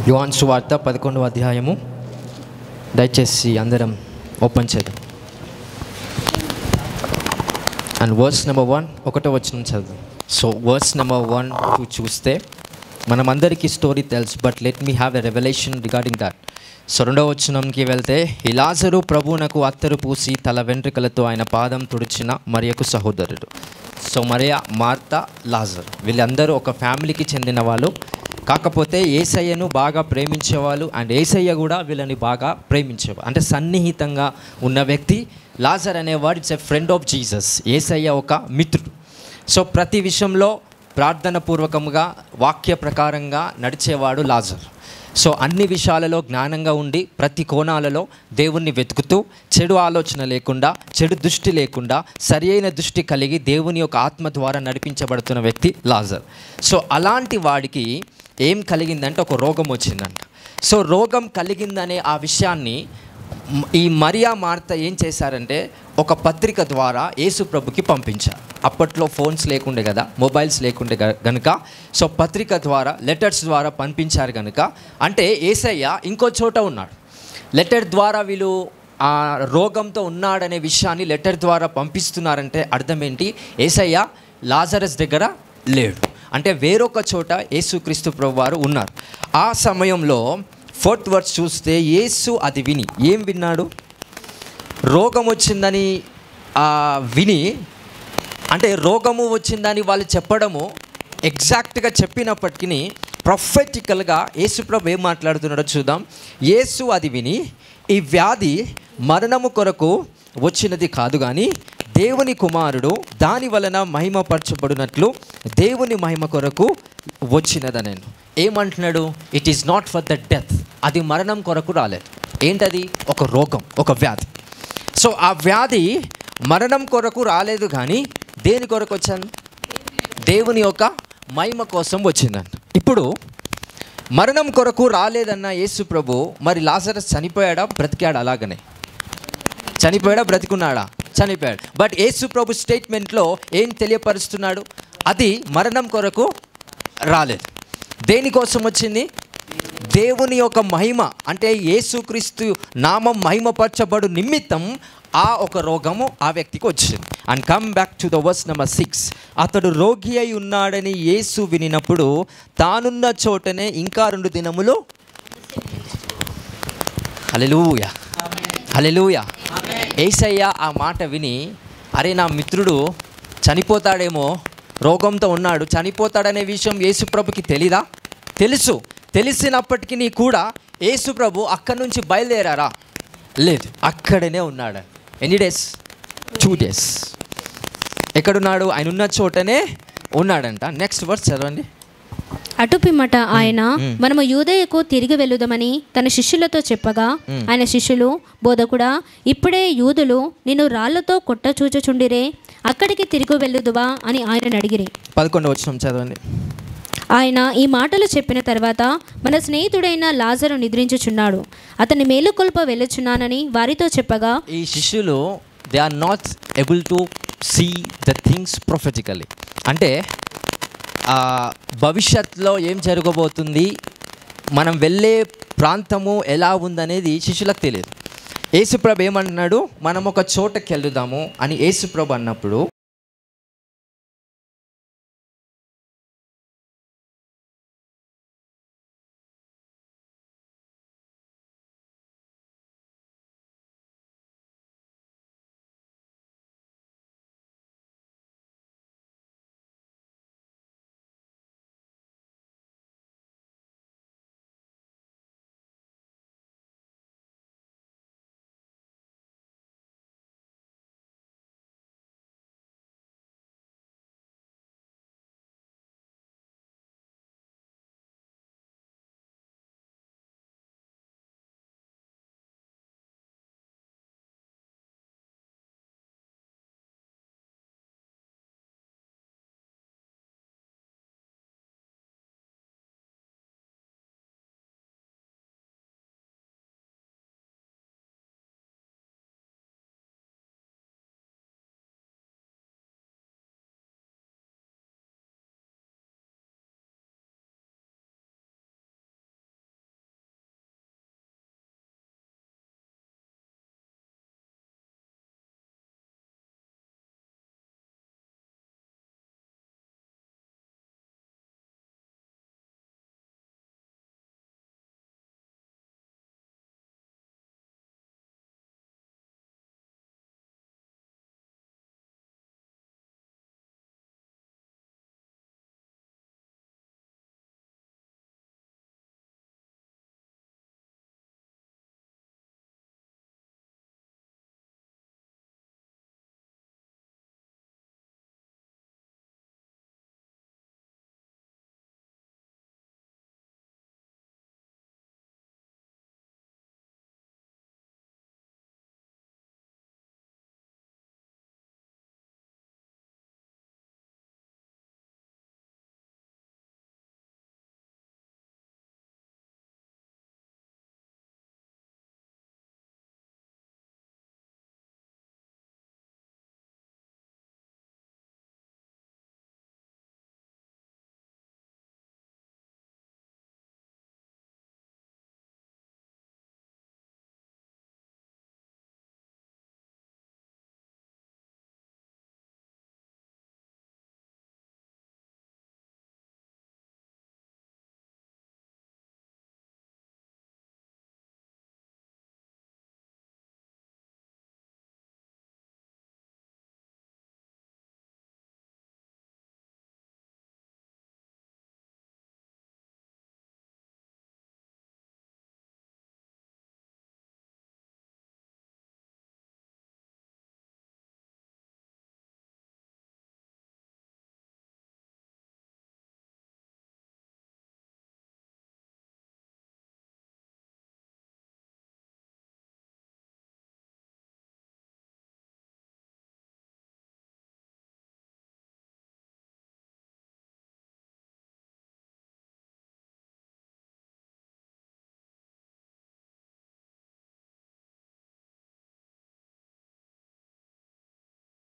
యోహాను సువార్త 11వ అధ్యాయము. దయచేసి అందరం ఓపెన్ చేద్దాం. అండ్ వర్స్ నెంబర్ 1 ఒకటో వచనం చదువు. సో వర్స్ నెంబర్ 1 చూస్తే మనమందరికీ స్టోరీ తెలుసు, but let me have a revolution regarding that. So రెండవ వచనంకి వెళ్తే, ఈ లాజరు ప్రభువునకు అత్తరు పూసి తల వెంట్రుకలతో ఆయన పాదం తుడిచిన మరియకు సహోదరుడు. సో మరియా, మార్తా, లాజరు వీళ్ళందరూ ఒక ఫ్యామిలీకి చెందిన వాళ్ళు. కాకపోతే యేసయ్యను బాగా ప్రేమించేవాళ్ళు, అండ్ యేసయ్య కూడా వీళ్ళని బాగా ప్రేమించేవాళ్ళు. అంటే సన్నిహితంగా ఉన్న వ్యక్తి లాజర్ అనేవాడు. It's a friend of Jesus. యేసయ్య ఒక మిత్రుడు. సో ప్రతి విషయంలో ప్రార్థన పూర్వకంగా వాక్య ప్రకారంగా నడిచేవాడు లాజర్. సో అన్ని విషయాలలో జ్ఞానంగా ఉండి ప్రతి కోణాలలో దేవుణ్ణి వెతుకుతూ చెడు ఆలోచన లేకుండా, చెడు దృష్టి లేకుండా, సరి అయిన దృష్టి కలిగి దేవుని యొక్క ఆత్మ ద్వారా నడిపించబడుతున్న వ్యక్తి లాజర్. సో అలాంటి వాడికి ఏం కలిగిందంటే ఒక రోగం వచ్చిందంట. సో రోగం కలిగిందనే ఆ విషయాన్ని ఈ మరియా, మార్త ఏం చేశారంటే ఒక పత్రిక ద్వారా యేసు ప్రభుకి పంపించారు. అప్పట్లో ఫోన్స్ లేకుండే కదా, మొబైల్స్ లేకుండే కనుక, సో పత్రిక ద్వారా, లెటర్స్ ద్వారా పంపించారు కనుక, అంటే యేసయ్య ఇంకో చోట ఉన్నాడు. లెటర్ ద్వారా వీళ్ళు ఆ రోగంతో ఉన్నాడనే విషయాన్ని లెటర్ ద్వారా పంపిస్తున్నారంటే అర్థం ఏంటి? యేసయ్య లాజరస్ దగ్గర లేడు, అంటే వేరొక చోట యేసుక్రీస్తు ప్రభువారు ఉన్నారు. ఆ సమయంలో 4th వర్స్ చూస్తే, యేసు అది విని ఏం విన్నాడు? రోగం వచ్చిందని విని, అంటే రోగము వచ్చిందని వాళ్ళు చెప్పడము ఎగ్జాక్ట్గా చెప్పినప్పటికీ ప్రొఫెటికల్గా యేసు ప్రభు ఏం మాట్లాడుతున్నాడో చూద్దాం. యేసు అది విని, ఈ వ్యాధి మరణము కొరకు వచ్చినది కాదు కానీ దేవుని కుమారుడు దాని వలన మహిమపరచబడినట్లు దేవుని మహిమ కొరకు వచ్చినదని. ఏమంటున్నాడు? It is not for the death. అది మరణం కొరకు రాలేదు. ఏంటది? ఒక రోగం, ఒక వ్యాధి. సో ఆ వ్యాధి మరణం కొరకు రాలేదు కానీ దేని కొరకు వచ్చాను? దేవుని యొక్క మహిమ కోసం వచ్చిందంట. ఇప్పుడు మరణం కొరకు రాలేదన్న యేసు ప్రభు, మరి లాజరస్ చనిపోయాడా, బ్రతికాడా? అలాగనే చనిపోయాడా, బ్రతికున్నాడా? చనిపోయాడు. బట్ యేసు ప్రభు స్టేట్మెంట్లో ఏం తెలియపరుస్తున్నాడు? అది మరణం కొరకు రాలేదు. దేనికోసం వచ్చింది? దేవుని యొక్క మహిమ, అంటే యేసుక్రీస్తు నామం మహిమపరచబడు నిమిత్తం ఆ ఒక రోగము ఆ వ్యక్తికి వచ్చింది. And come back to the verse number 6. అతడు రోగి అయి ఉన్నాడని యేసు వినినప్పుడు తానున్న చోటనే ఇంకా 2 దినములు. హల్లెలూయా, హల్లెలూయా. యేసయ్య ఆ మాట విని, అరే నా మిత్రుడు చనిపోతాడేమో, రోగంతో ఉన్నాడు, చనిపోతాడనే విషయం యేసు ప్రభుకి తెలీదా? తెలుసు. తెలిసినప్పటికీ కూడా యేసు ప్రభు అక్కడి నుంచి బయలుదేరారా? లేదు, అక్కడనే ఉన్నాడు. ఎన్ని డేస్? 2 days. ఎక్కడున్నాడు? ఆయన ఉన్న చోటనే ఉన్నాడంట. నెక్స్ట్ వర్స్ చదవండి. అటు పిమ్మట ఆయన, మనము యూదయకు తిరిగి వెళ్ళుదామని తన శిష్యులతో చెప్పగా, ఆయన శిష్యులు, బోధకుడా, ఇప్పుడే యూదులు నిన్ను రాళ్లతో కొట్టచూచుచుండిరే, అక్కడికి తిరిగి వెళ్ళుదువా అని ఆయన అడిగిరి. 11వ వచనం చదవండి. ఆయన ఈ మాటలు చెప్పిన తర్వాత, మన స్నేహితుడైన లాజరు నిద్రించుచున్నాడు, అతన్ని మేలుకొల్ప వెళ్ళుచున్నానని వారితో చెప్పగా, ఈ శిష్యులు they are not able to see the things prophetically. అంటే భవిష్యత్తులో ఏం జరగబోతుంది, మనం వెళ్ళే ప్రాంతము ఎలా ఉందనేది శిష్యులకు తెలియదు. యేసుప్రభు ఏమంటున్నాడు? మనం ఒక చోటకి వెళ్దాము అని యేసుప్రభు అన్నప్పుడు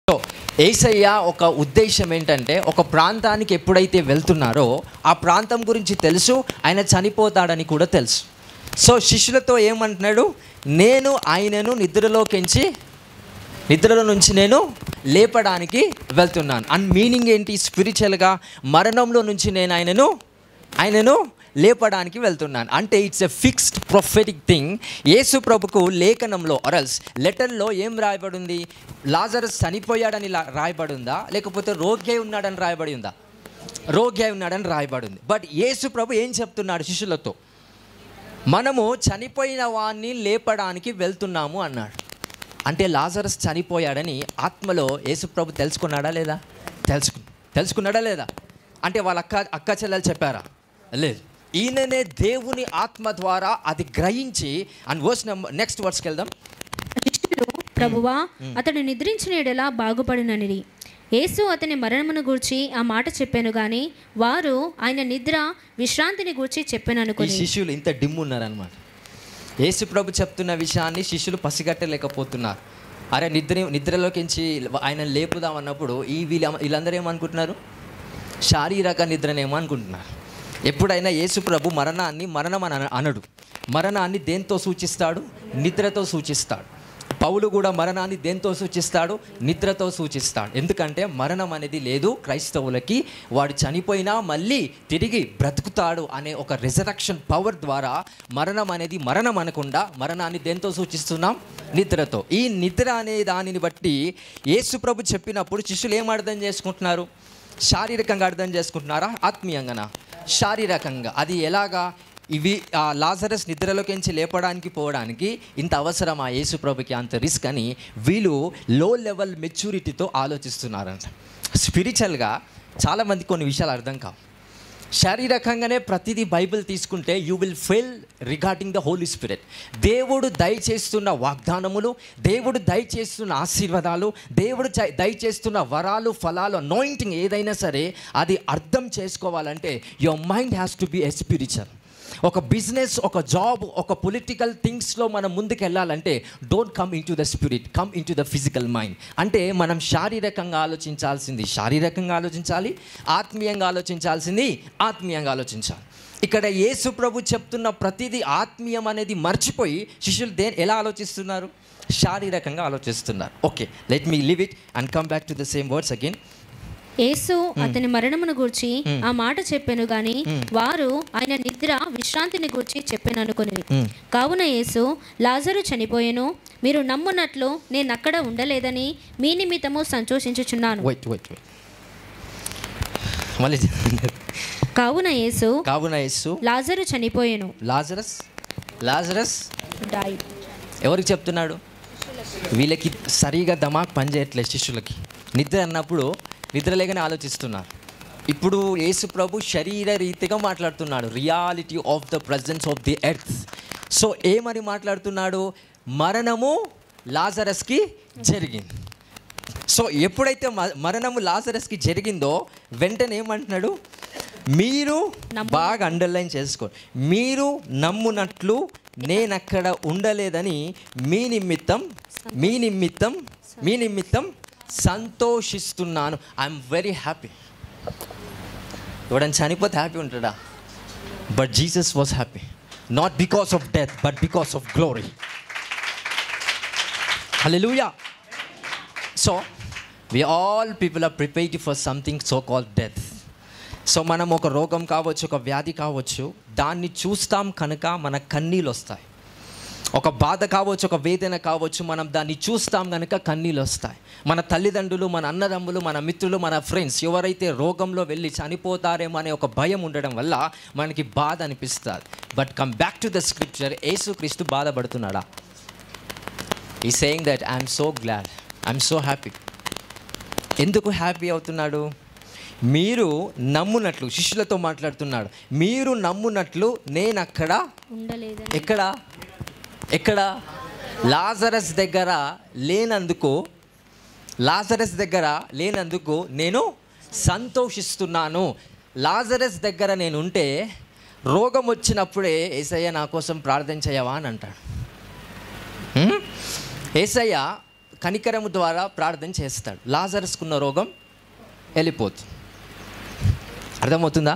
సో యేసయ్య ఒక ఉద్దేశం ఏంటంటే, ఒక ప్రాంతానికి ఎప్పుడైతే వెళ్తున్నారో ఆ ప్రాంతం గురించి తెలుసు, ఆయన చనిపోతాడని కూడా తెలుసు. సో శిష్యులతో ఏమంటున్నాడు, నేను ఆయనను నిద్రలో నుంచి నేను లేపడానికి వెళ్తున్నాను. అండ్ మీనింగ్ ఏంటి? స్పిరిచువల్గా మరణంలో నుంచి నేను ఆయనను లేపడానికి వెళ్తున్నాను అంటే it's a fixed prophetic thing. యేసు ప్రభుకు లేఖనంలో ఆర్ఎల్స్ లెటర్లో ఏం రాయబడింది? లాజరస్ చనిపోయాడని రాయబడి ఉందా, లేకపోతే రోగి ఉన్నాడని రాయబడి ఉందా? రోగి ఉన్నాడని రాయబడి ఉంది. బట్ యేసు ప్రభు ఏం చెప్తున్నాడు శిష్యులతో? మనము చనిపోయిన వాడిని లేపడానికి వెళ్తున్నాము అన్నాడు. అంటే లాజరస్ చనిపోయాడని ఆత్మలో యేసు ప్రభు తెలుసుకున్నాడా లేదా? తెలుసుకున్నాడా లేదా? అంటే వాళ్ళ అక్క చెల్లెలు చెప్పారా? లేదు. ఈయననే దేవుని ఆత్మ ద్వారా అది గ్రహించి, అండ్ నెక్స్ట్ వర్స్కి వెళ్దాం. శిష్యులు, ప్రభువా అతడు నిద్రించిన ఎడల బాగుపడిననిరి. యేసు అతని మరణమును గూర్చి ఆ మాట చెప్పాను గాని వారు ఆయన నిద్ర విశ్రాంతిని గూర్చి చెప్పాను అనుకుని. శిష్యులు ఇంత డిమ్ ఉన్నారనమాట. యేసు ప్రభు చెప్తున్న విషయాన్ని శిష్యులు పసిగట్టలేకపోతున్నారు. అరే నిద్రలోకించి ఆయన లేపుదాం అన్నప్పుడు వీళ్ళందరూ ఏమనుకుంటున్నారు? శారీరక నిద్రనేమో అనుకుంటున్నారు. ఎప్పుడైనా యేసు ప్రభు మరణం అని అనడు. మరణాన్ని దేంతో సూచిస్తాడు? నిద్రతో సూచిస్తాడు. పౌలు కూడా మరణాన్ని దేంతో సూచిస్తాడు? నిద్రతో సూచిస్తాడు. ఎందుకంటే మరణం అనేది లేదు క్రైస్తవులకి. వాడు చనిపోయినా మళ్ళీ తిరిగి బ్రతుకుతాడు అనే ఒక రిజరక్షన్ పవర్ ద్వారా మరణం అనేది మరణం అనకుండా మరణాన్ని దేంతో సూచిస్తున్నాం? నిద్రతో. ఈ నిద్ర అనే దానిని బట్టి యేసు ప్రభు చెప్పినప్పుడు శిష్యులు ఏం అర్థం చేసుకుంటున్నారు? శారీరకంగా అర్థం చేసుకుంటున్నారా, ఆత్మీయంగానా? శారీరకంగా. అది ఎలాగా? లాజరస్ నిద్రలోకించి లేపడానికి పోవడానికి ఇంత అవసరమా యేసు ప్రభుకి, అంత రిస్క్ అని వీళ్ళు లో లెవెల్ మెచ్యూరిటీతో ఆలోచిస్తున్నారంట. స్పిరిచువల్గా చాలామంది కొన్ని విషయాలు అర్థం కావు. శారీరకంగానే ప్రతిదీ బైబిల్ తీసుకుంటే you will fail regarding the Holi spirit. దేవుడు దయచేస్తున్న వాగ్దానములు, దేవుడు దయచేస్తున్న ఆశీర్వాదాలు, దేవుడు దయచేస్తున్న వరాలు, ఫలాలు, అనాయింటింగ్ ఏదైనా సరే అది అర్థం చేసుకోవాలంటే your mind has to be a spiritual. ఒక బిజినెస్, ఒక జాబ్, ఒక పొలిటికల్ థింగ్స్లో మనం ముందుకు వెళ్ళాలంటే don't come in to the spirit, come in to the physical mind. అంటే మనం శారీరకంగా ఆలోచించాల్సింది శారీరకంగా ఆలోచించాలి, ఆత్మీయంగా ఆలోచించాల్సింది ఆత్మీయంగా ఆలోచించాలి. ఇక్కడ యేసు ప్రభు చెప్తున్న ప్రతిదీ ఆత్మీయం అనేది మర్చిపోయి శిష్యులు ఎలా ఆలోచిస్తున్నారు? శారీరకంగా ఆలోచిస్తున్నారు. Okay, let me leave it and come back to the same words again. యేసు అతని మరణమును గూర్చి ఆ మాట చెప్పాను గాని వారు ఆయన నిద్ర విశ్రాంతిని గూర్చి చెప్పాను అనుకుని. కావున యేసు, లాజరు చనిపోయెను, మీరు నమ్మునట్లు నేను అక్కడ ఉండలేదని మీ నిమిత్తము సంతోషించుచున్నాను. కావున యేసు లాజరు చనిపోయెను. లాజరస్ ఎవరికి చెప్తున్నాడు? వీళ్ళకి సరిగా దమాక్ పనిచేయట్లేదు శిష్యులకి. నిద్ర అన్నప్పుడు నిద్రలేగానే ఆలోచిస్తున్నారు. ఇప్పుడు యేసు ప్రభు శరీర రీతిగా మాట్లాడుతున్నాడు, reality of the presence of the earth. So ఏమని మాట్లాడుతున్నాడు? మరణము లాజరస్కి జరిగింది. సో ఎప్పుడైతే మరణము లాజరస్కి జరిగిందో వెంటనే ఏమంటున్నాడు? మీరు బాగా అండర్లైన్ చేసుకో, మీరు నమ్మునట్లు నేను అక్కడ ఉండలేదని మీ నిమిత్తం సంతోషిస్తున్నాను. I'm very happy. ఎవడని చనిపోతే హ్యాపీ ఉంటాడా? But Jesus was happy, not because of death but because of glory. Hallelujah. So we all people are prepared for something so called death. So మనం ఒక రోగం కావచ్చు, ఒక వ్యాధి కావచ్చు, దాన్ని చూస్తాం కనుక మన కన్నీళ్ళు వస్తాయి. ఒక బాధ కావచ్చు, ఒక వేదన కావచ్చు, మనం దాన్ని చూస్తాం కనుక కన్నీళ్ళు వస్తాయి. మన తల్లిదండ్రులు, మన అన్నదమ్ములు, మన మిత్రులు, మన ఫ్రెండ్స్ ఎవరైతే రోగంలో వెళ్ళి చనిపోతారేమో అనే ఒక భయం ఉండడం వల్ల మనకి బాధ అనిపిస్తుంది. But come back to the scripture. యేసుక్రీస్తు బాధపడుతున్నాడా? ఈ saying that I'm so glad, I'm so happy. ఎందుకు హ్యాపీ అవుతున్నాడు? మీరు నమ్మునట్లు, శిష్యులతో మాట్లాడుతున్నాడు, మీరు నమ్మునట్లు నేను అక్కడ ఉండలేదు. ఎక్కడ? లాజరస్ దగ్గర లేనందుకు నేను సంతోషిస్తున్నాను. లాజరస్ దగ్గర నేను ఉంటే రోగం వచ్చినప్పుడే యేసయ్య నా కోసం ప్రార్థన చేయవా అని అంటాడు. యేసయ్య కనికరము ద్వారా ప్రార్థన చేస్తాడు. లాజరస్కున్న రోగం వెళ్ళిపోతుంది. అర్థమవుతుందా?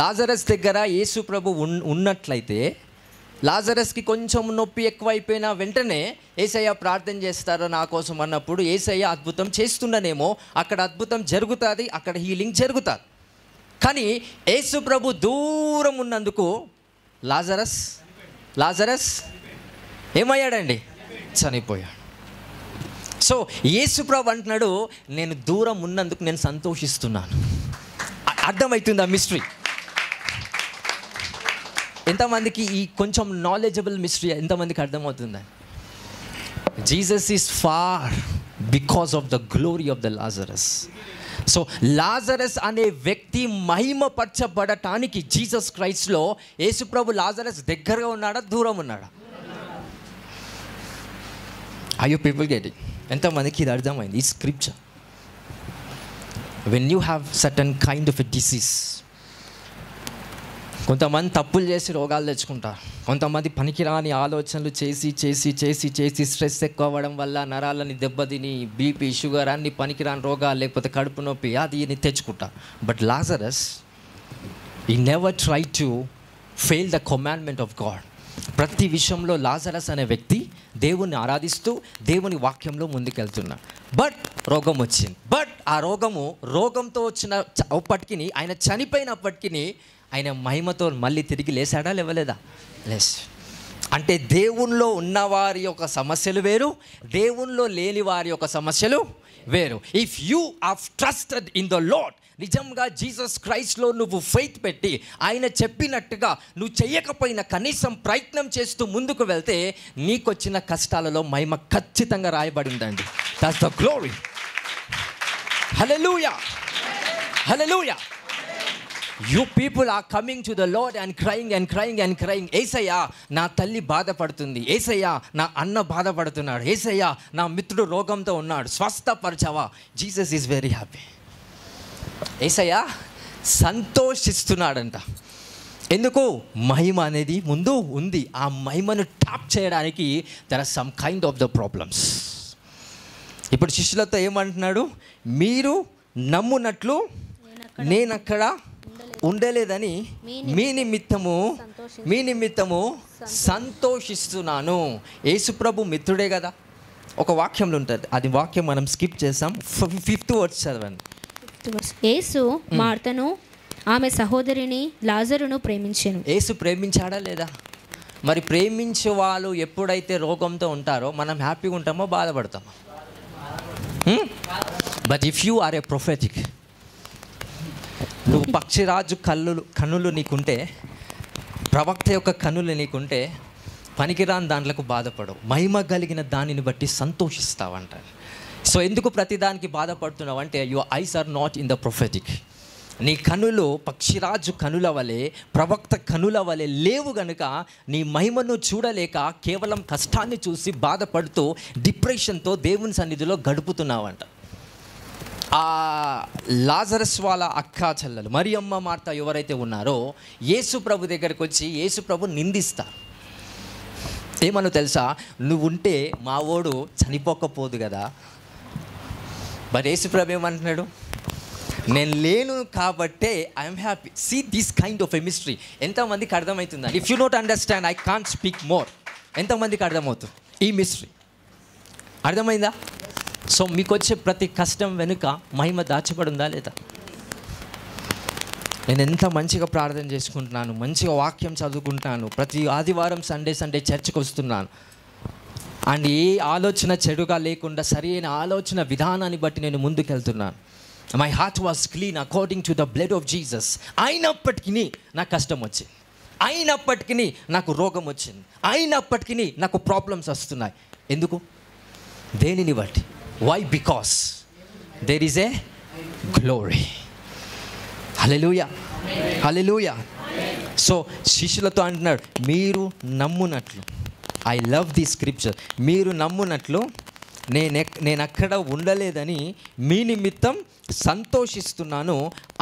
లాజరస్ దగ్గర యేసు ప్రభు ఉన్నట్లయితే లాజరస్కి కొంచెం నొప్పి ఎక్కువైపోయినా వెంటనే యేసయ్య ప్రార్థన చేస్తారో నా కోసం అన్నప్పుడు యేసయ్య అద్భుతం చేస్తుండనేమో, అక్కడ అద్భుతం జరుగుతుంది, అక్కడ హీలింగ్ జరుగుతుంది. కానీ యేసు ప్రభు దూరం ఉన్నందుకు లాజరస్ ఏమయ్యాడండి? చనిపోయాడు. సో యేసు ప్రభు అంటున్నాడు, నేను దూరం ఉన్నందుకు నేను సంతోషిస్తున్నాను. అర్థమవుతుంది ఆ మిస్టరీ? ఎంతమందికి ఈ కొంచెం నాలెడ్జబుల్ మిస్టరీ ఎంతమందికి అర్థమవుతుందా? Jesus is far because of the glory of the Lazarus. So Lazarus అనే వ్యక్తి మహిమపరచబడటానికి జీసస్ క్రైస్ట్లో యేసుప్రభు లాజరస్ దగ్గరగా ఉన్నాడా, దూరం ఉన్నాడా? Are you people getting? ఎంతమందికి ఇది అర్థమైంది? ఈ scripture, when you have certain kind of a disease, కొంతమంది తప్పులు చేసి రోగాలు తెచ్చుకుంటారు, కొంతమంది పనికిరాని ఆలోచనలు చేసి చేసి చేసి చేసి స్ట్రెస్ ఎక్కువ అవ్వడం వల్ల నరాలని దెబ్బతిని బీపీ, షుగర్ అన్ని పనికిరాని రోగాలు, లేకపోతే కడుపు నొప్పి అది ఇది తెచ్చుకుంటారు. బట్ లాజరస్ ఈ never try to fail the commandment of God. ప్రతి విషయంలో లాజరస్ అనే వ్యక్తి దేవుణ్ణి ఆరాధిస్తూ దేవుని వాక్యంలో ముందుకెళ్తున్నాడు. బట్ రోగం వచ్చింది. బట్ ఆ రోగంతో వచ్చిన అప్పటికి, ఆయన చనిపోయినప్పటికీ ఆయన మహిమతో మళ్ళీ తిరిగి లేచాడా, లేవలేదా? లేస్. అంటే దేవునిలో ఉన్నవారి యొక్క సమస్యలు వేరు, దేవునిలో లేని వారి యొక్క సమస్యలు వేరు. If you are trusted in the Lord, నిజంగా జీసస్ క్రైస్ట్లో నువ్వు ఫెయిత్ పెట్టి ఆయన చెప్పినట్టుగా నువ్వు చేయకపోయినా కనీసం ప్రయత్నం చేస్తూ ముందుకు వెళ్తే నీకు వచ్చిన కష్టాలలో మహిమ ఖచ్చితంగా రాయబడిందండి. That's the glory. Hallelujah, hallelujah. You people are coming to the Lord and crying and crying and crying. యేసయ్యా నా తల్లి బాధపడుతుంది, యేసయ్యా నా అన్న బాధపడుతున్నాడు, యేసయ్యా నా మిత్రుడు రోగంతో ఉన్నాడు, స్వస్థపరచవా. Jesus is very happy. యేసయ్యా సంతోషిస్తున్నాడంట. ఎందుకు? మహిమ అనేది ముందు ఉంది. ఆ మహిమను ట్యాప్ చేయడానికి there are some kind of the problems. ఇప్పుడు శిష్యులతో ఏమంటున్నాడు? మీరు నమ్మునట్లు నేనక్కడ ఉండలేదని మీ నిమిత్తము సంతోషిస్తున్నాను. యేసుప్రభు మిత్రుడే కదా. ఒక వాక్యంలో ఉంటుంది, అది వాక్యం మనం స్కిప్ చేసాం. 5th వర్స్ చదవండి. యేసు మార్తను ఆమె సహోదరిని లాజరును ప్రేమించెను. యేసు ప్రేమించాడా లేదా? మరి ప్రేమించే వాళ్ళు ఎప్పుడైతే రోగంతో ఉంటారో మనం హ్యాపీగా ఉంటామో బాధపడతామో? But if you are a prophetic, నువ్వు పక్షిరాజు కన్నులు నీకుంటే, ప్రవక్త యొక్క కన్నులు నీకుంటే పనికిరాని దాంట్లకు బాధపడవు, మహిమ కలిగిన దానిని బట్టి సంతోషిస్తావంట. సో ఎందుకు ప్రతిదానికి బాధపడుతున్నావు అంటే your eyes are not in the prophetic. నీ కనులు పక్షిరాజు కనుల వలె, ప్రవక్త కనుల వలె లేవు గనుక నీ మహిమను చూడలేక కేవలం కష్టాన్ని చూసి బాధపడుతూ డిప్రెషన్తో దేవుని సన్నిధిలో గడుపుతున్నావంట. ఆ లాజరస్ వాళ్ళ అక్క చెల్లెలు మరియమ్మ, మార్త ఎవరైతే ఉన్నారో యేసు ప్రభు దగ్గరికి వచ్చి యేసు ప్రభు నిందిస్తారు. ఏమన్నా తెలుసా? నువ్వు ఉంటే మా ఓడు చనిపోకపోదు కదా. బట్ యేసు ప్రభు ఏమంటున్నాడు? నేను లేను కాబట్టే I'm happy. See this kind of a mystery. ఎంతమందికి అర్థమవుతుందా? If you not understand I can't speak more. ఎంతమందికి అర్థమవుతుంది ఈ మిస్టరీ? అర్థమైందా? సో మీకు వచ్చే ప్రతి కష్టం వెనుక మహిమ దాచబడిందా లేదా? నేను ఎంత మంచిగా ప్రార్థన చేసుకుంటున్నాను, మంచిగా వాక్యం చదువుకుంటున్నాను, ప్రతి ఆదివారం సండే చర్చ్కి వస్తున్నాను, అండ్ ఏ ఆలోచన చెడుగా లేకుండా సరైన ఆలోచన విధానాన్ని బట్టి నేను ముందుకెళ్తున్నాను. My heart was clean according to the blood of Jesus. అయినప్పటికీ నాకు కష్టం వచ్చింది, అయినప్పటికీ నాకు రోగం వచ్చింది, అయినప్పటికీ నాకు ప్రాబ్లమ్స్ వస్తున్నాయి. ఎందుకు? దేనిని బట్టి? Why? Because there is a glory. Hallelujah, hallelujah. So శిష్యులతో అంటున్నాడు, మీరు నమ్మునట్లు, ఐ లవ్ ది స్క్రిప్చర్, మీరు నమ్మునట్లు నేను అక్కడ ఉండలేదని మీ నిమిత్తం సంతోషిస్తున్నాను.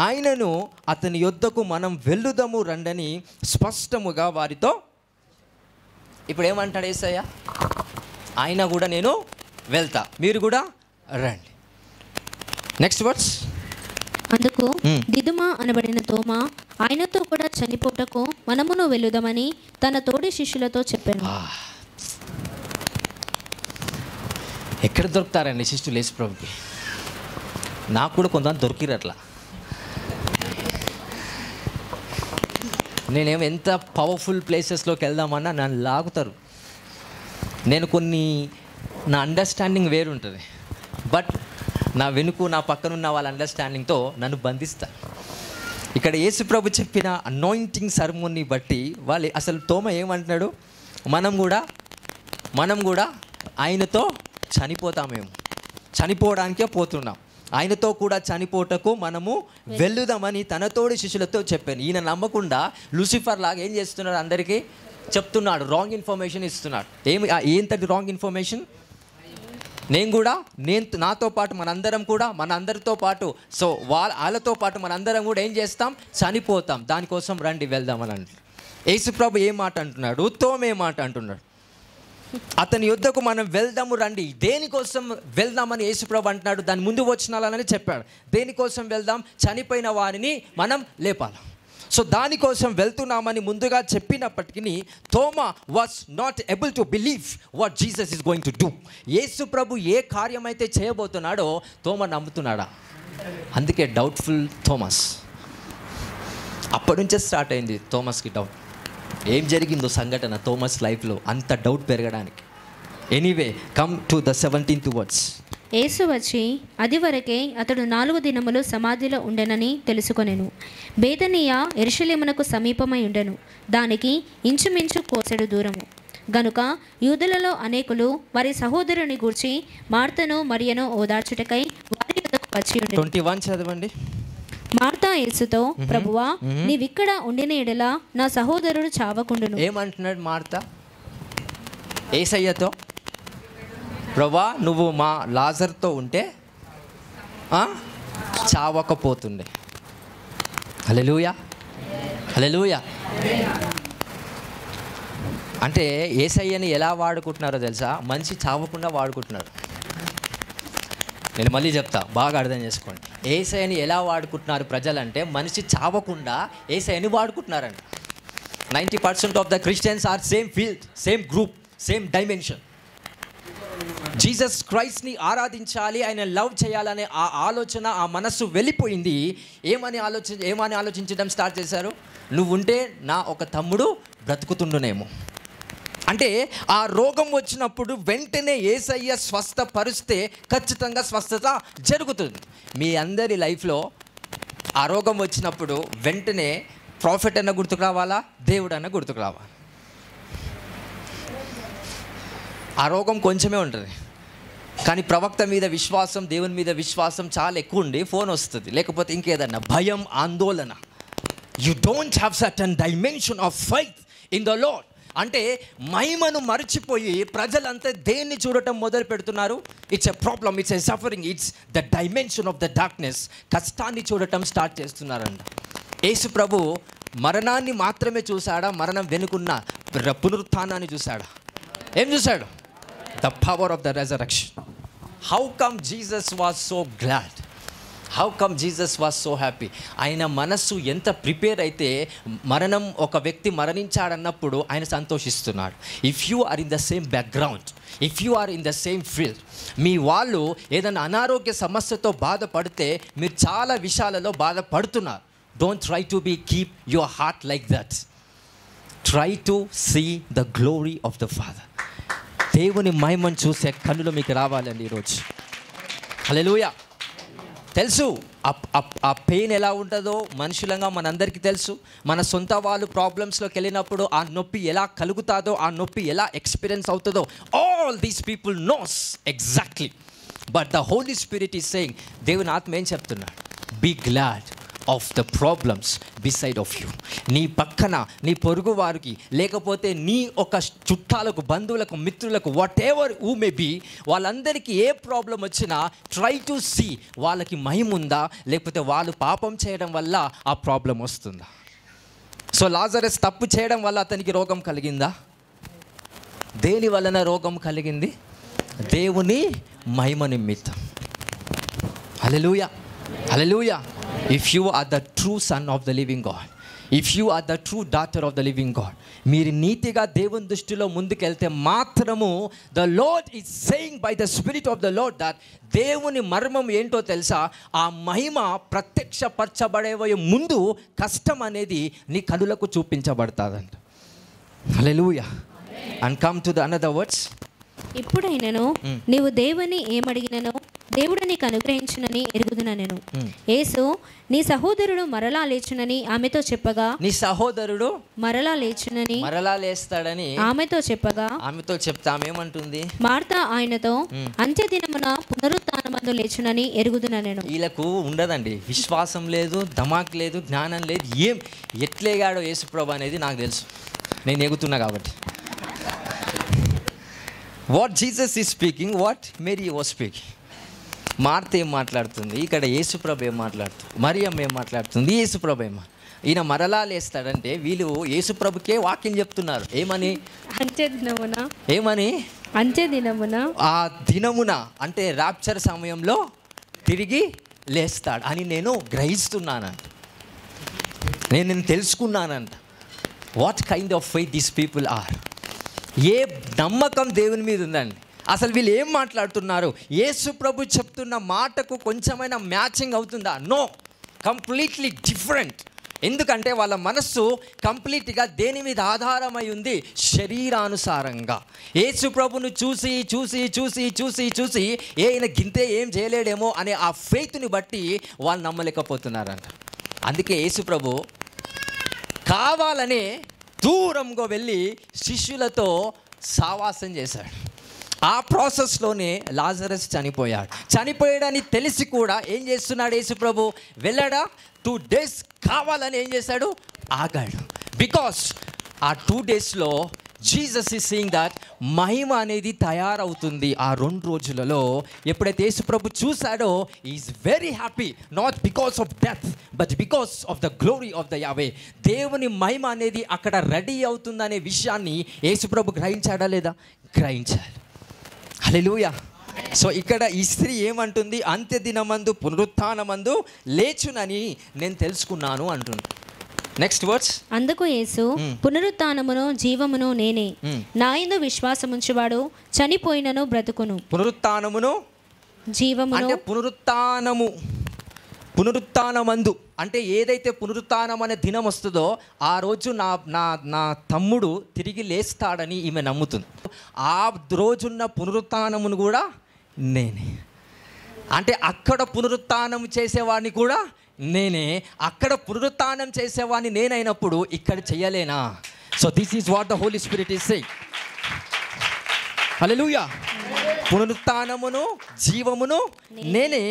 ఆయనను అతని యొద్దకు మనం వెళ్ళుదము రండని స్పష్టముగా వారితో. ఇప్పుడు ఏమంటాడు యేసయ్య? ఆయన కూడా నేను వెళ్తా, మీరు కూడా రండి. Next words. అందుకు దిదుమా అనబడిన తోమ ఆయనతో కూడా చనిపోటకు మనమును వెళ్ళుదామని తన తోడి శిష్యులతో చెప్పాను. ఎక్కడ దొరుకుతారండి శిష్యులు యేసు ప్రభుకి? నాకు కూడా కొంతమంది దొరికిరు అట్లా. నేనేమో ఎంత పవర్ఫుల్ ప్లేసెస్లోకి వెళ్దామన్నా నన్ను లాగుతారు. నేను నా అండర్స్టాండింగ్ వేరుంటుంది, బట్ నా నా పక్కనున్న వాళ్ళ అండర్స్టాండింగ్తో నన్ను బంధిస్తారు. ఇక్కడ యేసు ప్రభు చెప్పిన అనాయింటింగ్ సర్మోన్ని బట్టి వాళ్ళు అసలు తోమ ఏమంటున్నాడు, మనం కూడా ఆయనతో చనిపోతామేమో, చనిపోవడానికే పోతున్నాం, ఆయనతో కూడా చనిపోటకు మనము వెళ్ళుదామని తనతోడి శిష్యులతో చెప్పాను. ఈయన నమ్మకుండా లూసిఫర్ లాగా ఏం చేస్తున్నాడు, అందరికీ చెప్తున్నాడు, రాంగ్ ఇన్ఫర్మేషన్ ఇస్తున్నాడు. ఏంటది రాంగ్ ఇన్ఫర్మేషన్? నాతో పాటు మనందరితో పాటు సో వాళ్ళతో పాటు మనందరం కూడా ఏం చేస్తాం, చనిపోతాం, దానికోసం రండి వెళ్దామని అంటారు. యేసు ప్రభు ఏ మాట అంటున్నాడు, తోమ ఏ మాట అంటున్నాడు, అతని యుద్ధకు మనం వెళ్దాము రండి. దేనికోసం వెళ్దామని యేసు ప్రభు అంటున్నాడు, దాని ముందు వచనాలని చెప్పాడు. దేనికోసం వెళ్దాం, చనిపోయిన వారిని మనం లేపాలి. సో దానికోసం వెళ్తున్నామని ముందుగా చెప్పినప్పటికీ తోమా was not able to believe what Jesus is going to do. యేసు ప్రభు ఏ కార్యం అయితే చేయబోతున్నాడో తోమా నమ్ముతున్నాడా? అందుకే డౌట్ఫుల్ థోమస్. అప్పటి నుంచే స్టార్ట్ అయింది థోమస్కి డౌట్. ఏం జరిగిందో సంఘటన థోమస్ లైఫ్లో అంత డౌట్ పెరగడానికి. Anyway, come to the 17th words. యేసు వచ్చి అది వరకే అతడు 4 దినములు సమాధిలో ఉండెనని తెలుసుకొనెను. బేతనీయ యెరూషలేమునకు సమీపమై ఉండెను, దానికి ఇంచుమించు కోసెడు దూరము. గనుక యూదులలో అనేకులు వారి సహోదరుని గూర్చి మార్తను మరియను ఓదార్చుటకై వారి యొద్దకు వచ్చి ఉండెను. 21 చదవండి. మార్తా యేసుతో, ప్రభువా, నీవిక్కడ ఉండిన ఎడల నా సహోదరుడు చావకుండును. ఏమంటున్నాడు మార్తా యేసయ్యతో? ప్రభువా, నువ్వు మా లాజర్తో ఉంటే చావకపోతుండే. హల్లెలూయా, హల్లెలూయా. అంటే యేసయ్యని ఎలా వాడుకుంటున్నారో తెలుసా? మనిషి చావకుండా వాడుకుంటున్నారు. నేను మళ్ళీ చెప్తా, బాగా అర్థం చేసుకోండి. యేసయ్యని ఎలా వాడుకుంటున్నారు ప్రజలంటే, మనిషి చావకుండా యేసయ్యని వాడుకుంటున్నారంట. 90% of the Christians are same field, same group, same dimension. Jesus క్రైస్ట్ని ఆరాధించాలి, ఆయన లవ్ చేయాలనే ఆ ఆలోచన, ఆ మనస్సు వెళ్ళిపోయింది. ఏమని ఆలోచించడం స్టార్ట్ చేశారు? నువ్వుంటే నా ఒక తమ్ముడు బ్రతుకుతుండునేమో. అంటే ఆ రోగం వచ్చినప్పుడు వెంటనే యేసయ్య స్వస్థపరిస్తే ఖచ్చితంగా స్వస్థత జరుగుతుంది. మీ అందరి లైఫ్లో ఆ రోగం వచ్చినప్పుడు వెంటనే ప్రాఫిట్ అన్న గుర్తుకు రావాలా, దేవుడు అన్న గుర్తుకు రావాలి. ఆ రోగం కొంచెమే ఉంటుంది, కానీ ప్రవక్త మీద విశ్వాసం, దేవుని మీద విశ్వాసం చాలా ఎక్కువ ఉండి ఫోన్ వస్తుంది, లేకపోతే ఇంకేదన్నా భయం, ఆందోళన. You don't have certain dimension of faith in the lord. అంటే మహిమను మర్చిపోయి ప్రజలంతా దేన్ని చూడటం మొదలు పెడుతున్నారు? It's a problem, it's a suffering, it's the dimension of the darkness. కష్టాన్ని చూడటం స్టార్ట్ చేస్తున్నారంట. యేసు ప్రభు మరణాన్ని మాత్రమే చూశాడా? మరణం వెనుకున్న పునరుత్థానాన్ని చూశాడా? ఏం చూశాడు? The power of the resurrection. How come Jesus was so glad? How come Jesus was so happy? ఆయన మనస్సు ఎంత ప్రిపేర్ అయితే మరణం, ఒక వ్యక్తి మరణించాడన్నప్పుడు ఆయన సంతోషిస్తున్నాడు. If you are in the same background, if you are in the same field, మీ వాళ్ళు ఏదైనా అనారోగ్య సమస్యతో బాధపడితే మీరు చాలా విషయాలలో బాధపడుతున్నారు. Don't try to keep your heart like that. Try to see the glory of the father. దేవుని మహిమను చూసే కన్నులు మీకు రావాలండి ఈరోజు. హల్లెలూయా. తెలుసు ఆ పెయిన్ ఎలా ఉంటుందో మనుషులంగా మనందరికీ తెలుసు. మన సొంత వాళ్ళు ప్రాబ్లమ్స్లోకి వెళ్ళినప్పుడు ఆ నొప్పి ఎలా కలుగుతుందో, ఆ నొప్పి ఎలా ఎక్స్పీరియన్స్ అవుతుందో, all these people knows exactly. But the Holi Spirit is saying, దేవుని ఆత్మ ఏం చెప్తున్నాడు? Be glad of the problems beside of you. నీ పక్కన నీ పొరుగు వారికి, లేకపోతే నీ ఒక చుట్టాలకు, బంధువులకు, మిత్రులకు, whatever who may be, వాళ్ళందరికీ ఏ ప్రాబ్లం వచ్చినా ట్రై టు సీ వాళ్ళకి మహిమ ఉందా, లేకపోతే వాళ్ళు పాపం చేయడం వల్ల ఆ ప్రాబ్లం వస్తుందా. సో లాజరస్ తప్పు చేయడం వల్ల అతనికి రోగం కలిగిందా? దేని వలన రోగం కలిగింది? దేవుని మహిమ నిమిత్తం. Hallelujah, hallelujah. If you are the true son of the living God, if you are the true daughter of the living God, మీరు నీతిగా దేవుని దృష్టిలో ముందుకెళ్తే మాత్రము the Lord is saying by the spirit of the Lord that దేవుని మర్మం ఏంటో తెలుసా? ఆ మహిమ ప్రత్యక్షపరచబడే ముందు కష్టం అనేది నీ కనులకు చూపించబడతాదంట. Hallelujah. And come to the another words. ఇప్పుడైనను నీవు దేవుని ఏమడిగినను దేవుడు నీకు అనుగ్రహించునని ఎరుగుదున. నేను యేసు నీ సహోదరుడు మరలా లేచునని ఆమెతో చెప్పగా, నీ సహోదరుడు మరలా లేచునని మరలా లేస్తాడని ఆమెతో చెప్పగా, ఆమెతో చెప్తా ఏమంటుంది? మార్తా ఆయనతో అంత్యదినమున పునరుత్థానమందు లేచునని ఎరుగుదున. నేను వీళ్ళకు ఉండదండి, విశ్వాసం లేదు, ధమాక్ లేదు, జ్ఞానం లేదు. ఎట్లేగాడో యేసుప్రభు అనేది నాకు తెలుసు, నేను ఎగుతున్నా కాబట్టి. What Jesus is speaking, what Mary was speaking. Martha ఏం మాట్లాడుతుంది, ఇక్కడ యేసుప్రభు ఏం మాట్లాడుతుంది, మరియమ్మ ఏం మాట్లాడుతుంది, యేసుప్రభు ఈయన మరలా లేస్తాడంటే వీళ్ళు యేసుప్రభుకే వాక్యం చెప్తున్నారు. ఏమని? అంత్యదినమున. ఏమని? అంత్యదినమున, ఆ దినమున అంటే రాప్చర్ సమయంలో తిరిగి లేస్తాడు అని నేను గ్రహిస్తున్నానంట, నేను తెలుసుకున్నానంట. What kind of faith these people are. ఏ నమ్మకం దేవుని మీద ఉందండి. అసలు వీళ్ళు ఏం మాట్లాడుతున్నారు? యేసు ప్రభు చెప్తున్న మాటకు కొంచెమైనా మ్యాచింగ్ అవుతుందా? No, completely different. ఎందుకంటే వాళ్ళ మనస్సు కంప్లీట్గా దేని మీద ఆధారమై ఉంది? శరీరానుసారంగా. యేసు ప్రభును చూసి చూసి చూసి చూసి చూసి ఈయన గింతే ఏం చేయలేడేమో అనే ఆ ఫెయిత్ని బట్టి వాళ్ళు నమ్మలేకపోతున్నారంట. అందుకే యేసు ప్రభు కావాలనే దూరంగా వెళ్ళి శిష్యులతో సావాసం చేశాడు. ఆ ప్రాసెస్లోనే లాజరస్ చనిపోయాడని తెలిసి కూడా ఏం చేస్తున్నాడు యేసు ప్రభు? వెళ్ళాడా? 2 days కావాలని ఏం చేశాడు? ఆగాడు. బికాస్ ఆ 2 daysలో జీసస్ ఈజ్ సీయింగ్ దట్ మహిమ అనేది తయారవుతుంది. ఆ 2 రోజులలో ఎప్పుడైతే యేసు ప్రభు చూశాడో is very happy, not because of death but because of the glory of the Yahweh. దేవుని మహిమ అనేది అక్కడ రెడీ అవుతుందనే విషయాన్ని యేసు ప్రభు గ్రహించాడా లేదా? గ్రహించాడు. హల్లెలూయా. సో ఇక్కడ ఈ స్త్రీ ఏమంటుంది? అంత్యదినమందు పునరుత్థానమందు లేచునని నేను తెలుసుకున్నాను అంటుంది. Next words. అందుకు యేసు, పునరుత్థానమును జీవమును నేనే, నా యందు విశ్వాసముంచువాడు చనిపోయినను బ్రతుకును. పునరుత్థానమును జీవమును అంటే పునరుత్థానమందు అంటే ఏదైతే పునరుత్థానం అనే దినం వస్తుందో ఆ రోజు నా తమ్ముడు తిరిగి లేస్తాడని ఈమె నమ్ముతుంది. ఆ రోజున్న పునరుత్థానమును కూడా నేనే. అంటే అక్కడ పునరుత్థానం చేసేవాడిని కూడా నేనే. అక్కడ పునరుత్థానం చేసేవాడిని నేనైనప్పుడు ఇక్కడ చెయ్యలేనా? So this is what the Holi Spirit is saying. Hallelujah. పునరుత్థానమును జీవమును నేనే,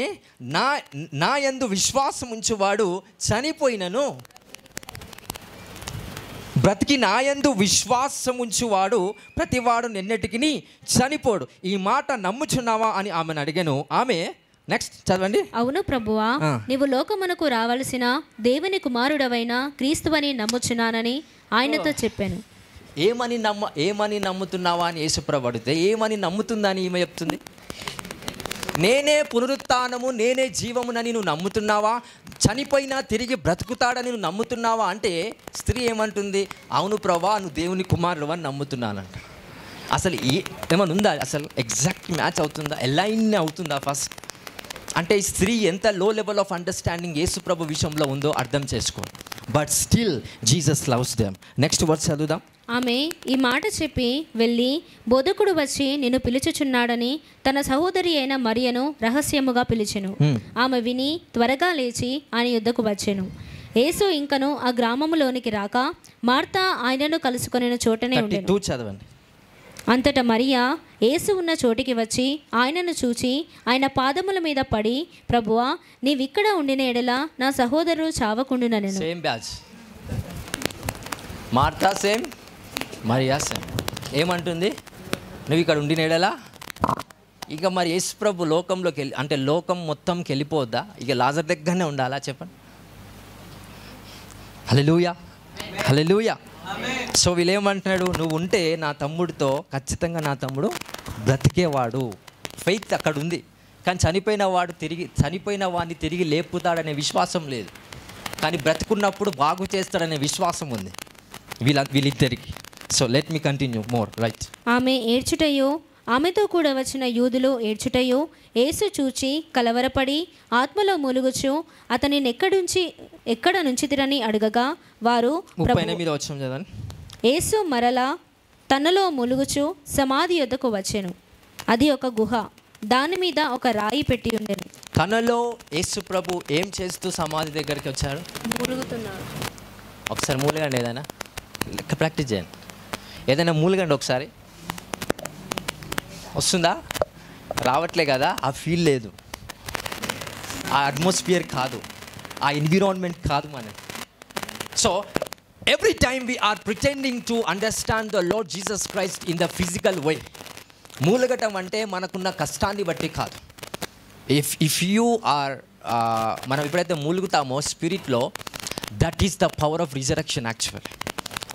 నా యందు విశ్వాసం ఉంచువాడు చనిపోయినను బ్రతికి, నా యందు విశ్వాసం ఉంచువాడు ప్రతివాడు నిన్నటికి చనిపోడు. ఈ మాట నమ్ముచున్నావా అని ఆమెను అడిగాను. ఆమె నెక్స్ట్ చదవండి. అవును ప్రభువా, నీవు లోకమునకు రావలసిన దేవుని కుమారుడవైన క్రీస్తువని నమ్ముచున్నానని ఆయనతో చెప్పాను. ఏమని నమ్ముతున్నావా అని యేసుప్రభు అడిగితే ఏమని నమ్ముతుందని ఈమె చెప్తుంది? నేనే పునరుత్థానము నేనే జీవమునని నువ్వు నమ్ముతున్నావా? చనిపోయినా తిరిగి బ్రతుకుతాడని నువ్వు నమ్ముతున్నావా అంటే స్త్రీ ఏమంటుంది? అవును ప్రభా, నువ్వు దేవుని కుమారుడు అని నమ్ముతున్నానంట. అసలు ఏమని ఉందా? అసలు ఎగ్జాక్ట్ మ్యాచ్ అవుతుందా? ఎలైన్ అవుతుందా? ఫస్ట్ అంటే ఈ స్త్రీ ఎంత లో లెవెల్ ఆఫ్ అండర్స్టాండింగ్ యేసుప్రభు విషయంలో ఉందో అర్థం చేసుకోండి. But still Jesus loves them. Next words చదువుదాం. ఆమె ఈ మాట చెప్పి వెళ్ళి, బోధకుడు వచ్చి నిన్ను పిలుచుచున్నాడని తన సహోదరి అయిన మరియను రహస్యముగా పిలిచెను. ఆమె విని త్వరగా లేచి ఆయన యుద్ధకు వచ్చెను. యేసు ఇంకను ఆ గ్రామములోనికి రాక మార్తా ఆయనను కలుసుకొనిన చోటనే ఉండెను. చదవండి. అంతటా మరియా యేసు ఉన్న చోటికి వచ్చి ఆయనను చూచి ఆయన పాదముల మీద పడి, ప్రభువా, నీవిక్కడ ఉండిన ఎడల నా సహోదరుడు చావకుండుననెను. Same batch. Martha same, Maria same. ఏమంటుంది? నువ్వు ఇక్కడ ఉండిన ఎడల. ఇక మరి యేసు ప్రభు లోకంలోకి వెళ్ళి అంటే లోకం మొత్తంకి వెళ్ళిపోద్దా? ఇక లాజర్ దగ్గరనే ఉండాలా? చెప్పండి. హల్లెలూయా, హల్లెలూయా. సో వీళ్ళేమంటున్నాడు? నువ్వు ఉంటే నా తమ్ముడితో ఖచ్చితంగా నా తమ్ముడు బ్రతికేవాడు. ఫెయిత్ అక్కడ ఉంది, కానీ చనిపోయిన వాడిని తిరిగి లేపుతాడనే విశ్వాసం లేదు. కానీ బ్రతుకున్నప్పుడు బాగు చేస్తాడనే విశ్వాసం ఉంది వీళ్ళిద్దరికి. So let me continue more, right. ఆమె ఏడ్చుటయో, ఆమెతో కూడా వచ్చిన యూదులు ఏడ్చుటయో యేసు చూచి కలవరపడి ఆత్మలో మూలుగుచు అతనిని ఎక్కడ నుంచితిరని అడగగా వారు, యేసు మరలా తనలో మూలుగుచు సమాధి యొద్దకు వచ్చెను. అది ఒక గుహ, దాని మీద ఒక రాయి పెట్టి ఉండెను. తనలో యేసు ప్రభు ఏం చేస్తూ సమాధి దగ్గరికి వచ్చాడు? మూలుగుతున్నాడు. ఒకసారి మూలగండి, ఏదైనా ప్రాక్టీస్ చేయండి. ఏదైనా మూలగండి ఒకసారి. వస్తుందా? రావట్లే కదా, ఆ ఫీల్ లేదు, ఆ అట్మాస్ఫియర్ కాదు, ఆ ఎన్విరాన్మెంట్ కాదు మనకి. So every time we are pretending to understand the Lord Jesus Christ in the physical way. మూలగటం అంటే మనకున్న కష్టాన్ని బట్టి కాదు. ఇఫ్ యూ ఆర్ మనం ఎప్పుడైతే మూలుగుతామో స్పిరిట్లో, that is the power of resurrection actual.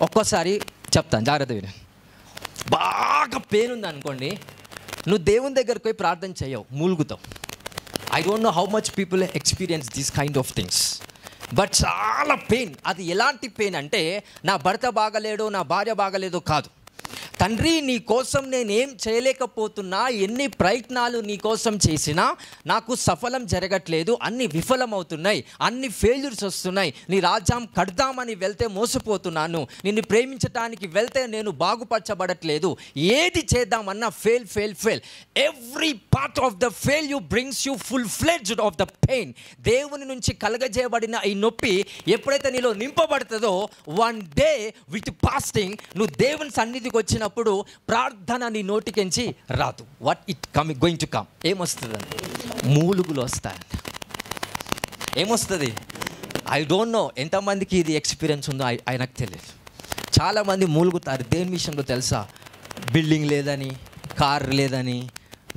ఒక్కోసారి చెప్తాను, జాగ్రత్త వినండి. బాగా పెయిన్ ఉంది అనుకోండి, నువ్వు దేవుని దగ్గరికి పోయి ప్రార్థన చేయవు, మూలుగుతావు. I don't know how much people experience these kind of things, but చాలా పెయిన్. అది ఎలాంటి పెయిన్ అంటే, నా భర్త బాగలేడు, నా భార్య బాగలేదు కాదు. తండ్రి, నీ కోసం నేనేం చేయలేకపోతున్నా, ఎన్ని ప్రయత్నాలు నీ కోసం చేసినా నాకు సఫలం జరగట్లేదు, అన్ని విఫలమవుతున్నాయి, అన్ని ఫెయిల్యూర్స్ వస్తున్నాయి. నీ రాజ్యం కడదామని వెళ్తే మోసపోతున్నాను, నిన్ను ప్రేమించడానికి వెళ్తే నేను బాగుపరచబడట్లేదు, ఏది చేద్దామన్నా fail. Every part of the failure brings you full fledged of the pain. దేవుని నుంచి కలగజేయబడిన ఈ నొప్పి ఎప్పుడైతే నీలో నింపబడుతుందో, వన్ డే విత్ ఫాస్టింగ్ నువ్వు దేవుని సన్నిధికి వచ్చిన అప్పుడు ప్రార్థన నీ నోటికెంచి రాదు. What it going to come, ఏమొస్తుందండి? మూలుగులు వస్తాయండి. ఏమొస్తుంది? ఐ డోంట్ నో ఎంతమందికి ఇది ఎక్స్పీరియన్స్ ఉందో ఆయనకు తెలియదు. చాలామంది మూలుగుతారు దేని విషయంలో తెలుసా? బిల్డింగ్ లేదని, కార్ లేదని,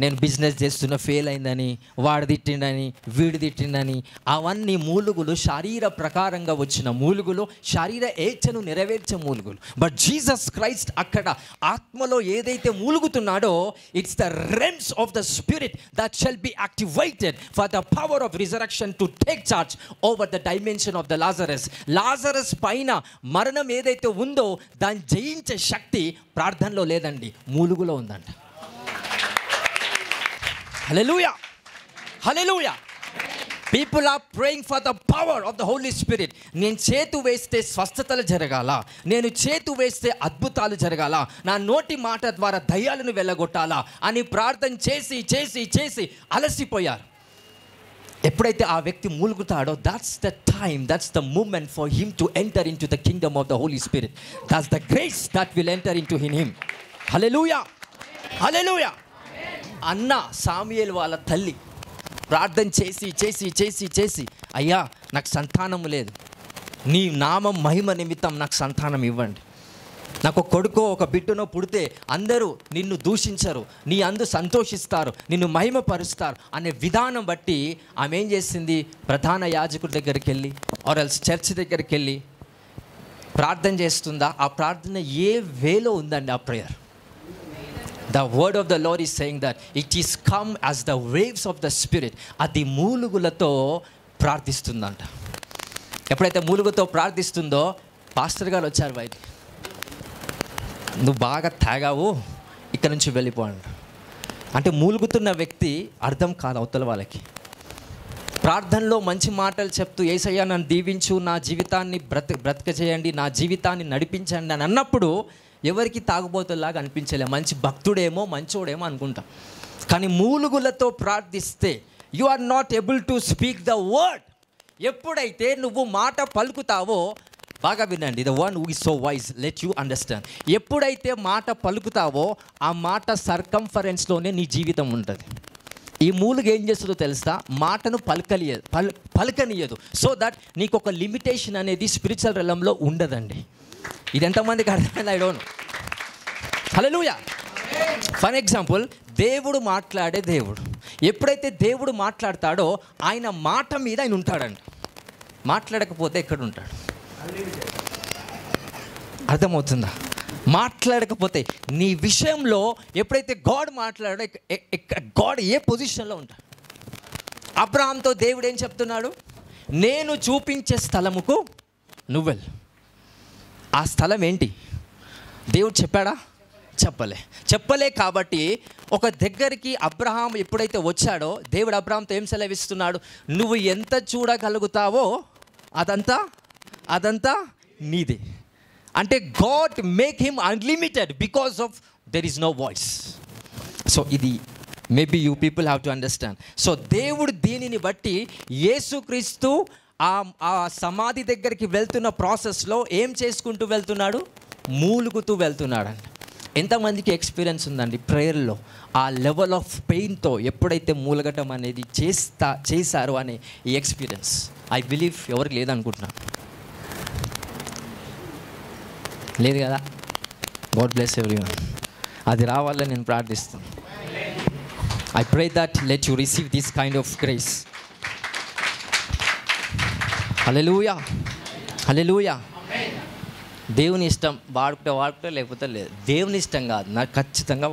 నేను బిజినెస్ చేస్తున్న ఫెయిల్ అయిందని, వాడు తిట్టిండని, వీడు తిట్టిండని. అవన్నీ మూలుగులు, శరీర ప్రకారంగా వచ్చిన మూలుగులు, శరీర ఏచ్ఛను నెరవేర్చే మూలుగులు. బట్ జీసస్ క్రైస్ట్ అక్కడ ఆత్మలో ఏదైతే మూలుగుతున్నాడో, it's the realms of the spirit that shall be activated for the power of resurrection to take charge over the dimension of the Lazarus పైన మరణం ఏదైతే ఉందో దాన్ని జయించే శక్తి ప్రార్థనలో లేదండి, మూలుగులో ఉందంట. Hallelujah. People are praying for the power of the Holy Spirit. నేను చేతు వేస్తే స్వస్థతలు జరగాల, నేను చేతు వేస్తే అద్భుతాలు జరగాల, నా నోటి మాట ద్వారా దయ్యాలను వెళ్ళగొట్టాలా అని ప్రార్థన చేసి అలసిపోయారు. ఎప్పుడైతే ఆ వ్యక్తి మూలుగుతాడో, that's the time, that's the moment for him to enter into the kingdom of the Holy Spirit. That's the grace that will enter into him. Hallelujah. అన్న సాముయేలు వాళ్ళ తల్లి ప్రార్థన చేసి అయ్యా నాకు సంతానము లేదు, నీ నామం మహిమ నిమిత్తం నాకు సంతానం ఇవ్వండి, నాకు ఒక కొడుకో ఒక బిడ్డనో పుడితే అందరూ నిన్ను దూషించరు, నీ అందు సంతోషిస్తారు, నిన్ను మహిమపరుస్తారు అనే విధానం బట్టి ఆమె ఏం చేసింది? ప్రధాన యాజకుడి దగ్గరికి వెళ్ళి ఆర్ ఎల్స్ చర్చ్ దగ్గరికి వెళ్ళి ప్రార్థన చేస్తుందా? ఆ ప్రార్థన ఏ వేలో ఉందండి ఆ prayer? The word of the Lord is saying that it is come as the waves of the Spirit. అది మూలుగులతో ప్రార్థిస్తుందంట. ఎప్పుడైతే మూలుగుతో ప్రార్థిస్తుందో, పాస్టర్ గారు వచ్చారు బయట, నువ్వు బాగా తాగావు, ఇక్కడ నుంచి వెళ్ళిపోండి అంటే మూలుగుతున్న వ్యక్తి అర్థం కాదు అవతల వాళ్ళకి. ప్రార్థనలో మంచి మాటలు చెప్తూ యేసయ్యా నన్ను దీవించు, నా జీవితాన్ని బ్రతక చేయండి, నా జీవితాన్ని నడిపించండి అని అన్నప్పుడు ఎవరికి తాగుబోతులాగా అనిపించలే. మంచి భక్తుడేమో మంచోడేమో అనుకుంటాం. కానీ మూలుగులతో ప్రార్థిస్తే you are not able to speak the word. ఎప్పుడైతే నువ్వు మాట పలుకుతావో, బాగా వినండి, the one who is so wise let you understand. ఎప్పుడైతే మాట పలుకుతావో ఆ మాట సర్కంఫరెన్స్లోనే నీ జీవితం ఉంటుంది. ఈ మూలుగు ఏం చేస్తుందో తెలుసా? మాటను పలకనియదు, సో దట్ నీకు ఒక లిమిటేషన్ అనేది స్పిరిచువల్ రంగంలో ఉండదండి. ఇది ఎంతమందికి అర్థమైంది? I don't no. Hallelujah. For example, దేవుడు మాట్లాడే దేవుడు, ఎప్పుడైతే దేవుడు మాట్లాడతాడో ఆయన మాట మీద ఆయన ఉంటాడండి. మాట్లాడకపోతే ఎక్కడ ఉంటాడు? అర్థమవుతుందా? మాట్లాడకపోతే నీ విషయంలో ఎప్పుడైతే గాడ్ మాట్లాడో గాడ్ ఏ పొజిషన్లో ఉంటాడు? అబ్రహాంతో దేవుడు ఏం చెప్తున్నాడు? నేను చూపించే స్థలముకు నువ్వెళ్ళు. ఆ స్థలం ఏంటి? దేవుడు చెప్పాడా? చెప్పలే. కాబట్టి ఒక దగ్గరికి అబ్రహాం ఎప్పుడైతే వచ్చాడో దేవుడు అబ్రహాంతో ఏం సెలవిస్తున్నాడు? నువ్వు ఎంత చూడగలుగుతావో అదంతా నీదే. అంటే God make him unlimited because of there is no voice. So ఇది maybe you people have to understand. So దేవుడు దీనిని బట్టి యేసుక్రీస్తు ఆ సమాధి దగ్గరికి వెళ్తున్న ప్రాసెస్లో ఏం చేసుకుంటూ వెళ్తున్నాడు? మూలుగుతూ వెళ్తున్నాడండి. ఎంతమందికి ఎక్స్పీరియన్స్ ఉందండి ప్రేయర్లో ఆ లెవెల్ ఆఫ్ పెయిన్తో ఎప్పుడైతే మూలగటం అనేది చేశారో అనే ఈ ఎక్స్పీరియన్స్? ఐ బిలీవ్ ఎవరికి లేదనుకుంటున్నాను. లేదు కదా? God bless everyone. అది రావాలని నేను ప్రార్థిస్తాను. I pray that let you receive this kind of grace. Hallelujah, hallelujah. దేవుని ఇష్టం వాడుకుంటే లేకపోతే లేదు. దేవుని ఇష్టం కాదు, నాకు ఖచ్చితంగా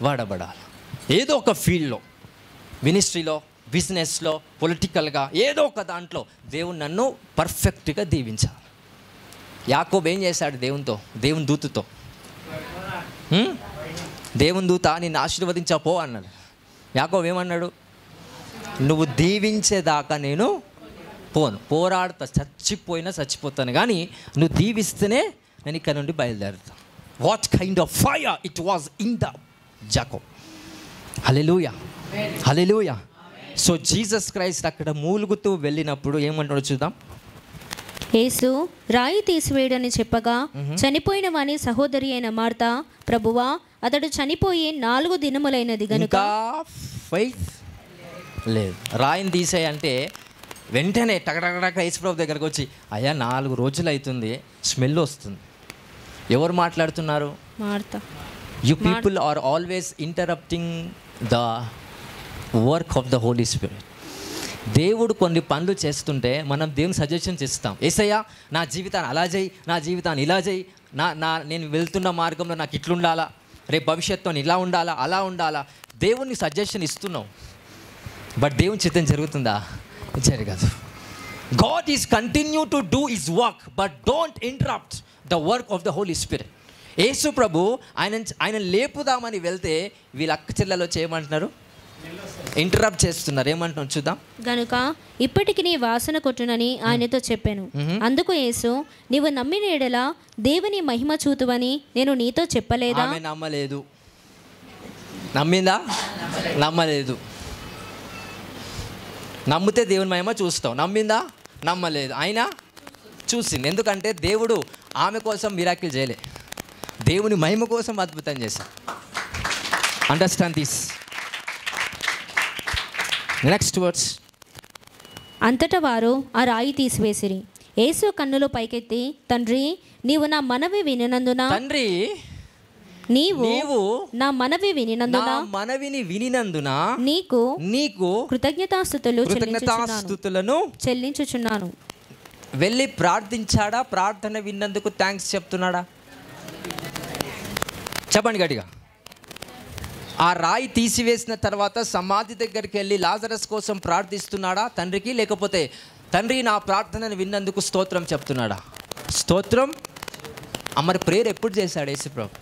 వాడబడాలి. ఏదో ఒక ఫీల్డ్లో, మినిస్ట్రీలో, బిజినెస్లో, పొలిటికల్గా, ఏదో ఒక దాంట్లో దేవుడు నన్ను పర్ఫెక్ట్గా దీవించాలి. యాకోబు ఏం చేశాడు దేవుని దూతతో? దేవుని దూత నిన్ను ఆశీర్వదించపో అన్నాడు. యాకోబు ఏమన్నాడు? నువ్వు దీవించేదాకా నేను పోరాడుతా, చచ్చిపోతాను, కానీ నువ్వు దీవిస్తేనే నేను ఇక్కడ నుండి బయలుదేరుతా. What kind of fire it was in the Jacob. Hallelujah, hallelujah. So Jesus Christ అక్కడ మూలుగుతూ వెళ్ళినప్పుడు ఏమంటాడో చూద్దాం. యేసు రాయి తీసివేయడని చెప్పగా చనిపోయిన వాని సహోదరి అయిన మార్తా, ప్రభువా అతడు చనిపోయి 4 దినములైనది గనుక ఫెయిత్ లేదు. రాయిని తీసేయంటే వెంటనే టకటక యేసుప్రభు దగ్గరకు వచ్చి, అయ్యా 4 రోజులు అవుతుంది, స్మెల్ వస్తుంది. ఎవరు మాట్లాడుతున్నారు? Martha. You people are always interrupting the work of the Holi spirit. దేవుడు కొన్ని పనులు చేస్తుంటే మనం దేవుని సజెషన్స్ ఇస్తాం. యేసయ్యా నా జీవితాన్ని అలా చేయి, నా జీవితాన్ని ఇలా చేయి, నేను వెళ్తున్న మార్గంలో నాకు ఇట్లుండాలా, రేపు భవిష్యత్తులో ఇలా ఉండాలా, అలా ఉండాలా. దేవుని సజెషన్ ఇస్తున్నాం, బట్ దేవుని చిత్తం జరుగుతుందా? జరగదు. God is continue to do his work, but don't interrupt the work of the Holi Spirit. యేసు ప్రభు ఆయన లేపుదామని వెళ్తే వీళ్ళ అక్క చెల్లెలో చేయమంటున్నారు, ఇంటరప్ట్ చేస్తున్నారు. ఏమంటున్నారు చూద్దాం. గనుక ఇప్పటికి నీ వాసన కొట్టునని ఆయనతో చెప్పాను. అందుకు యేసు, నీవు నమ్మిన ఎడల దేవుని మహిమ చూతువని నేను నీతో చెప్పలేదా? ఆమె నమ్మలేదు. నమ్మిందా? నమ్మలేదు. నమ్మితే దేవుని మహిమ చూస్తావు. నమ్మిందా? నమ్మలేదు. అయినా చూసింది. ఎందుకంటే దేవుడు ఆమె కోసం మిరాకిల్ చేయలే, దేవుని మహిమ కోసం అద్భుతం చేశాడు. Understand this. Next words. అంతటా వారు ఆ రాయి తీసివేసిరి. యేసు కన్నులు పైకెత్తి, తండ్రి నీవు నా మనవి వినినందున, తండ్రి నీవు నా మనవిని వినినందున నీకు కృతజ్ఞతాస్తుతులను చెల్లించుచున్నాను. వెళ్ళి ప్రార్థించాడా? ప్రార్థన విన్నందుకు థ్యాంక్స్ చెప్తున్నాడా? చెప్పండి గట్టిగా. ఆ రాయి తీసివేసిన తర్వాత సమాధి దగ్గరికి వెళ్ళి లాజరస్ కోసం ప్రార్థిస్తున్నాడా తండ్రికి? లేకపోతే తండ్రి నా ప్రార్థనను విన్నందుకు స్తోత్రం చెప్తున్నాడా? స్తోత్రం. మరి ప్రేయర్ ఎప్పుడు చేశాడు యేసుప్రభు?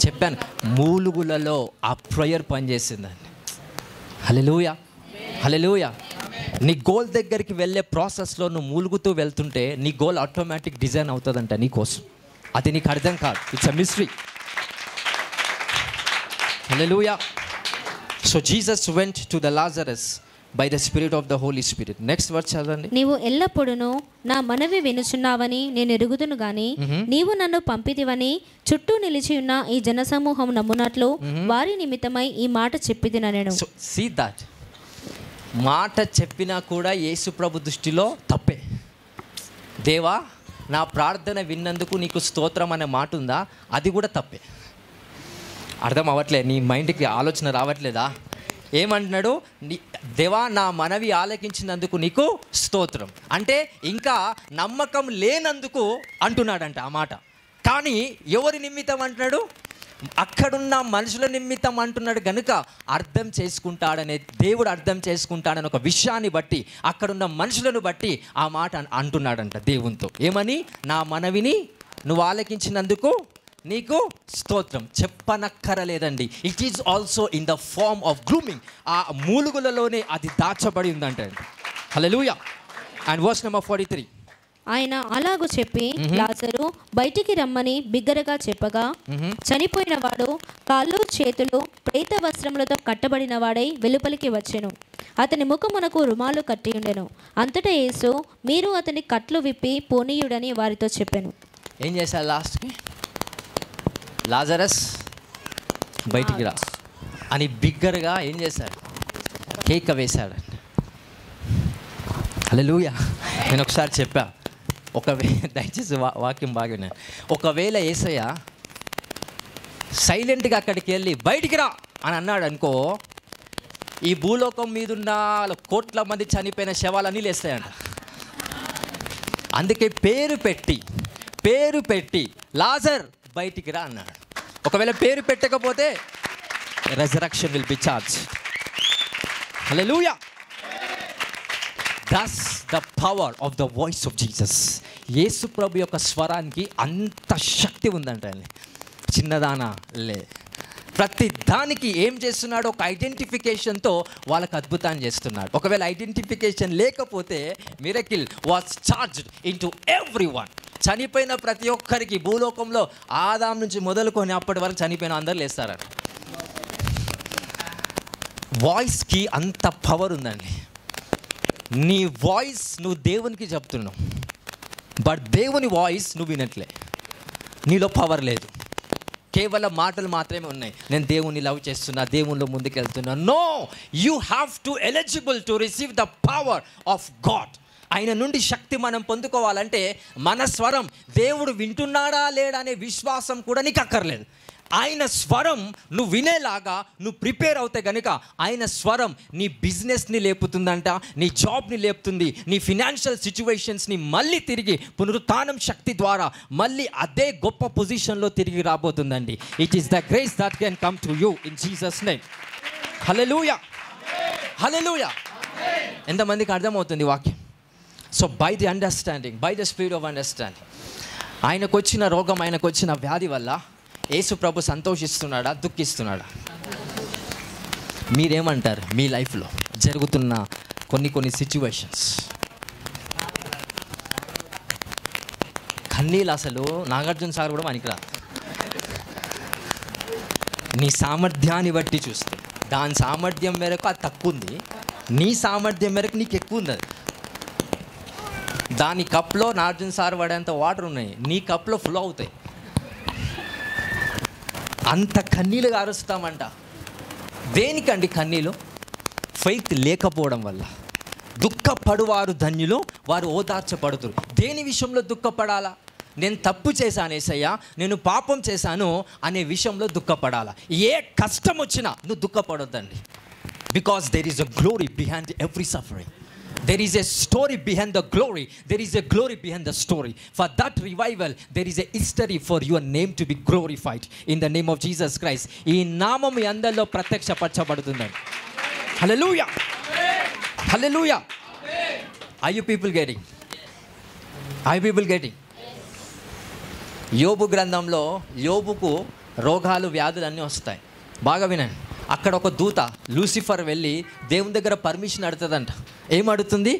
చెప్పాను, మూలుగులలో ఆ ప్రేయర్ పనిచేసిందండి. హల్లెలూయా, హల్లెలూయా. నీ గోల్ దగ్గరికి వెళ్ళే ప్రాసెస్లో నువ్వు మూలుగుతూ వెళ్తుంటే నీ గోల్ ఆటోమేటిక్ డిజైన్ అవుతుందంట నీ కోసం. అది నీకు అర్థం కాదు. It's a mystery. Hallelujah. So Jesus went to the Lazarus by the spirit of the Holi spirit. Next word చదవండి. నీవు ఎల్లప్పుడూ నా మనవి వినుచున్నావని నేను ఎరుగుదును గాని నీవు నన్ను పంపితివని చుట్టూ నిలిచి ఉన్న ఈ జనసమూహం నమ్మునట్లు వారి నిమిత్తమై ఈ మాట చెప్పిదినెను. So see that. మాట చెప్పినా కూడా యేసు ప్రభు దృష్టిలో తప్పే. దేవా నా ప్రార్థన విన్నందుకు నీకు స్తోత్రం అనే మాట ఉందా, అది కూడా తప్పే. అర్థం అవ్వట్లేదు, నీ మైండ్కి ఆలోచన రావట్లేదా? ఏమంటున్నాడు? దేవా, నా మనవి ఆలకించినందుకు నీకు స్తోత్రం. అంటే ఇంకా నమ్మకం లేనందుకు అంటున్నాడంట ఆ మాట. కానీ ఎవరి నిమిత్తం అంటున్నాడు? అక్కడున్న మనుషుల నిమిత్తం అంటున్నాడు కనుక అర్థం చేసుకుంటాడనే, దేవుడు అర్థం చేసుకుంటాడని ఒక విషయాన్ని బట్టి, అక్కడున్న మనుషులను బట్టి ఆ మాట అంటున్నాడంట దేవునితో. ఏమని? నా మనవిని నువ్వు ఆలకించినందుకు నీకు స్తోత్రం. చెప్పనక్కరలేదండి. It is also in the form of grooming. ఆ మూలుగులలోనే అది దాచబడి ఉందంట. హల్లెలూయా. And verse number 43. ఆయన అలాగూ చెప్పి లాజరు బయటికి రమ్మని బిగ్గరగా చెప్పగా, చనిపోయిన వాడు కాళ్ళు చేతులు ప్రేత వస్త్రములతో కట్టబడిన వాడై వెలుపలికి వచ్చెను. అతని ముఖమునకు రుమాలు కట్టి ఉండెను. అంతటా యేసు, మీరు అతని కట్లు విప్పి పోనీయుడని వారితో చెప్పెను. ఏం చేశారు? లాస్ట్కి లాజరస్ బయటికి రా అని బిగ్గరగా ఏం చేశాడు? కేక వేశాడు. హల్లెలూయా. నేను ఒకసారి చెప్పా, దయచేసి వాక్యం బాగా విన్నాను. ఒకవేళ యేసయ్య సైలెంట్గా అక్కడికి వెళ్ళి బయటికి రా అని అన్నాడు అనుకో, ఈ భూలోకం మీదున్న కోట్ల మంది చనిపోయిన శవాలన్నీ లేస్తాయంట. అందుకే పేరు పెట్టి లాజర్ బయటికి రా అన్నాడు. ఒకవేళ పేరు పెట్టకపోతే resurrection will be charge. Hallelujah. That's the power of the voice of Jesus. యేసు ప్రభు యొక్క స్వరానికి అంత శక్తి ఉందంట. చిన్నదానా లే, ప్రతి దానికి ఏం చేస్తున్నాడు? ఒక ఐడెంటిఫికేషన్తో వాళ్ళకు అద్భుతాన్ని చేస్తున్నాడు. ఒకవేళ ఐడెంటిఫికేషన్ లేకపోతే miracle was charged in to every one. చనిపోయిన ప్రతి ఒక్కరికి భూలోకంలో ఆదాం నుంచి మొదలుకొని అప్పటి వరకు చనిపోయిన అందరూ లేస్తారట. వాయిస్కి అంత పవర్ ఉందండి. నీ వాయిస్ నువ్వు దేవునికి చెప్తున్నావు, బట్ దేవుని వాయిస్ నువ్వు వినట్లే. నీలో పవర్ లేదు, కేవలం మాటలు మాత్రమే ఉన్నాయి. నేను దేవుని లవ్ చేస్తున్నా, దేవునిలో ముందుకెళ్తున్నా. No, you have to eligible to receive the power of God. ఆయన నుండి శక్తి మనం పొందుకోవాలంటే మన స్వరం దేవుడు వింటున్నాడా లేడా అనే విశ్వాసం కూడా నీకు అక్కర్లేదు. ఆయన స్వరం నువ్వు వినేలాగా నువ్వు ప్రిపేర్ అవుతే కనుక ఆయన స్వరం నీ బిజినెస్ని లేపుతుందంట, నీ జాబ్ని లేపుతుంది, నీ ఫినాన్షియల్ సిచ్యువేషన్స్ని మళ్ళీ తిరిగి పునరుత్థానం శక్తి ద్వారా మళ్ళీ అదే గొప్ప పొజిషన్లో తిరిగి రాబోతుందండి. It is the grace that can come to you in Jesus name. Hallelujah, hallelujah. ఎంతమందికి అర్థమవుతుంది వాక్యం? So by the understanding, by the spirit of understanding, ఆయనకు వచ్చిన రోగం, ఆయనకు వచ్చిన వ్యాధి వల్ల యేసు ప్రభు సంతోషిస్తున్నాడా, దుఃఖిస్తున్నాడా? మీరేమంటారు? మీ లైఫ్లో జరుగుతున్న కొన్ని సిచ్యువేషన్స్, కన్నీళ్ళు అసలు నాగార్జున సార్ కూడా పనికిరాదు. నీ సామర్థ్యాన్ని బట్టి చూస్తే దాని సామర్థ్యం మేరకు అది తక్కువ ఉంది, నీ సామర్థ్యం మేరకు నీకు ఎక్కువ ఉంది. అది దాని కప్లో నాగార్జున సార్ పడేంత వాటర్ ఉన్నాయి, నీ కప్లో ఫ్లో అవుతాయి. అంత కన్నీళ్ళు కారుస్తామంట. దేనికండి కన్నీళ్ళు? ఫెయిత్ లేకపోవడం వల్ల. దుఃఖపడువారు ధన్యులు, వారు ఓదార్చబడుతురు. దేని విషయంలో దుఃఖపడాలా? నేను తప్పు చేశాను యేసయ్యా, నేను పాపం చేశాను అనే విషయంలో దుఃఖపడాలా. ఏ కష్టం వచ్చినా నువ్వు దుఃఖపడొద్దండి. Because there is a glory behind every suffering. There is a story behind the glory. There is a glory behind the story. For that revival, there is a history for your name to be glorified in the name of Jesus Christ. ఈ నామం మీ అందరిలో ప్రత్యక్షపరచబడుతుందండి. Hallelujah. Hallelujah. Are you people getting? Are you people getting? యోబు గ్రంథంలో యోబుకు రోగాలు, వ్యాధులు అన్నీ వస్తాయి. బాగా వినండి. అక్కడ ఒక దూత లూసిఫర్ వెళ్ళి దేవుని దగ్గర పర్మిషన్ అడుగుతుందంట. ఏమడుగుతుంది?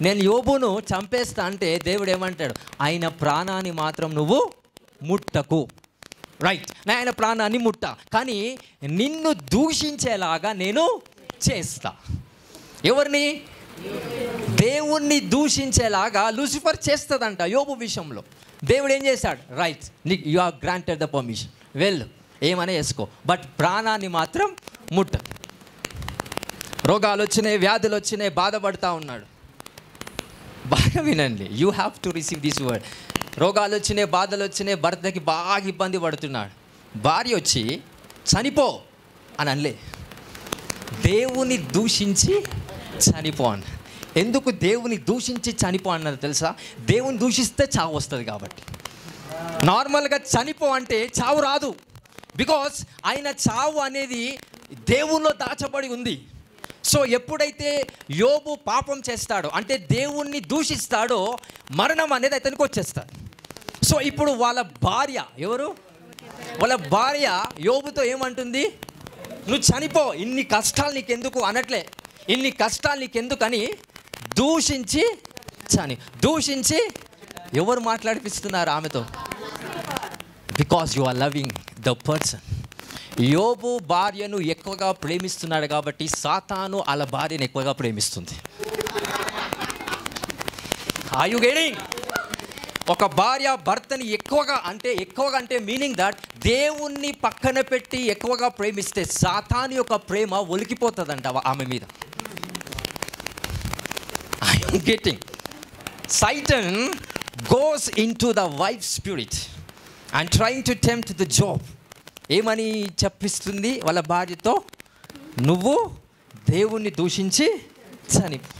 నేను యోబును చంపేస్తా అంటే దేవుడు ఏమంటాడు? ఆయన ప్రాణాన్ని మాత్రం నువ్వు ముట్టకు. రైట్, నా ఆయన ప్రాణాన్ని ముట్ట, కానీ నిన్ను దూషించేలాగా నేను చేస్తా. ఎవరిని? దేవుణ్ణి దూషించేలాగా లూసిఫర్ చేస్తుందంట యోబు విషయంలో. దేవుడు ఏం చేశాడు? రైట్, నీకు you are granted the permission, వెళ్ళు, ఏమైనా వేసుకో, బట్ ప్రాణాన్ని మాత్రం ముట్ట. రోగాలు వచ్చినాయి, వ్యాధులు వచ్చినాయి, బాధపడుతూ ఉన్నాడు. బాగా వినండి, you have to receive this word. రోగాలు వచ్చినాయి, బాధలు వచ్చినాయి, భర్తకి బాగా ఇబ్బంది పడుతున్నాడు. భార్య వచ్చి చనిపో అని అనలే. దేవుని దూషించి చనిపో అన్న. ఎందుకు దేవుని దూషించి చనిపో అన్నది తెలుసా? దేవుని దూషిస్తే చావు వస్తుంది కాబట్టి. నార్మల్గా చనిపో అంటే చావు రాదు, బికాస్ ఆయన చావు అనేది దేవుల్లో దాచబడి ఉంది. సో ఎప్పుడైతే యోబు పాపం చేస్తాడో, అంటే దేవుణ్ణి దూషిస్తాడో, మరణం అనేది అతనికి వచ్చేస్తాడు. సో ఇప్పుడు వాళ్ళ భార్య, ఎవరు? వాళ్ళ భార్య యోబుతో ఏమంటుంది? నువ్వు చనిపో, ఇన్ని కష్టాలు నీకెందుకు అనట్లే, ఇన్ని కష్టాలు నీకెందుకని దూషించి ఎవరు మాట్లాడిపిస్తున్నారు ఆమెతో? Because you are loving the person. యోబు భార్యను ఎక్కువగా ప్రేమిస్తున్నాడు కాబట్టి సాతాను వాళ్ళ భార్యను ఎక్కువగా ప్రేమిస్తుంది. Are you getting? ఒక భార్య భర్తని ఎక్కువగా అంటే మీనింగ్ దట్ దేవుణ్ణి పక్కన పెట్టి ఎక్కువగా ప్రేమిస్తే సాతాను యొక్క ప్రేమ ఒలికిపోతుందంట ఆమె మీద. Are you getting? Satan goes into the wife's spirit and trying to tempt the Job. ఏమని చెప్పిస్తుంది వాళ్ళ భార్యతో? నువ్వు దేవుణ్ణి దూషించి చనిపో.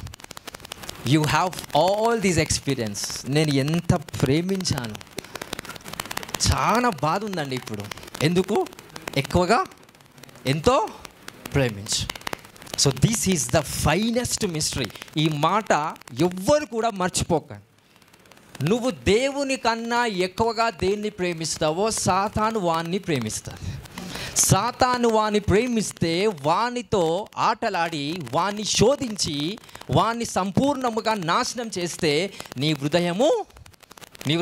You have all these experience. నేను ఎంత ప్రేమించాను, చాలా బాధ ఉందండి ఇప్పుడు. ఎందుకు? ఎక్కువగా ఎంతో ప్రేమించు. So this is the finest mystery. ఈ మాట ఎవ్వరు కూడా మర్చిపోకండి. నువ్వు దేవుని కన్నా ఎక్కువగా దేన్ని ప్రేమిస్తావో సాతాను వాణ్ణి ప్రేమిస్తాడు. సాతాను వాణ్ణి ప్రేమిస్తే వానితో ఆటలాడి వాణ్ణి శోధించి వాణ్ణి సంపూర్ణముగా నాశనం చేస్తే నీ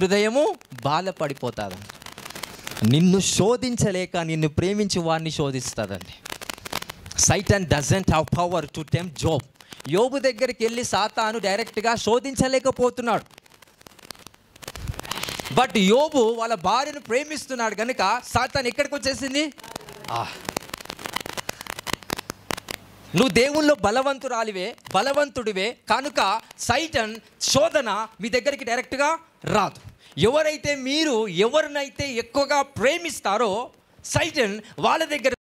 హృదయము బాధపడిపోతుందండి. నిన్ను శోధించలేక నిన్ను ప్రేమించి వాణ్ణి శోధిస్తుందండి. Satan doesn't have power to tempt Job. యోబు దగ్గరికి వెళ్ళి సాతాను డైరెక్ట్గా శోధించలేకపోతున్నాడు. బట్ యోబు వాళ్ళ భార్యను ప్రేమిస్తున్నాడు కనుక సాతాను ఎక్కడికి వచ్చేసింది? నువ్వు దేవుల్లో బలవంతుడివే కనుక సైటన్ శోధన మీ దగ్గరికి డైరెక్ట్గా రాదు. ఎవరినైతే ఎక్కువగా ప్రేమిస్తారో సైటన్ వాళ్ళ దగ్గర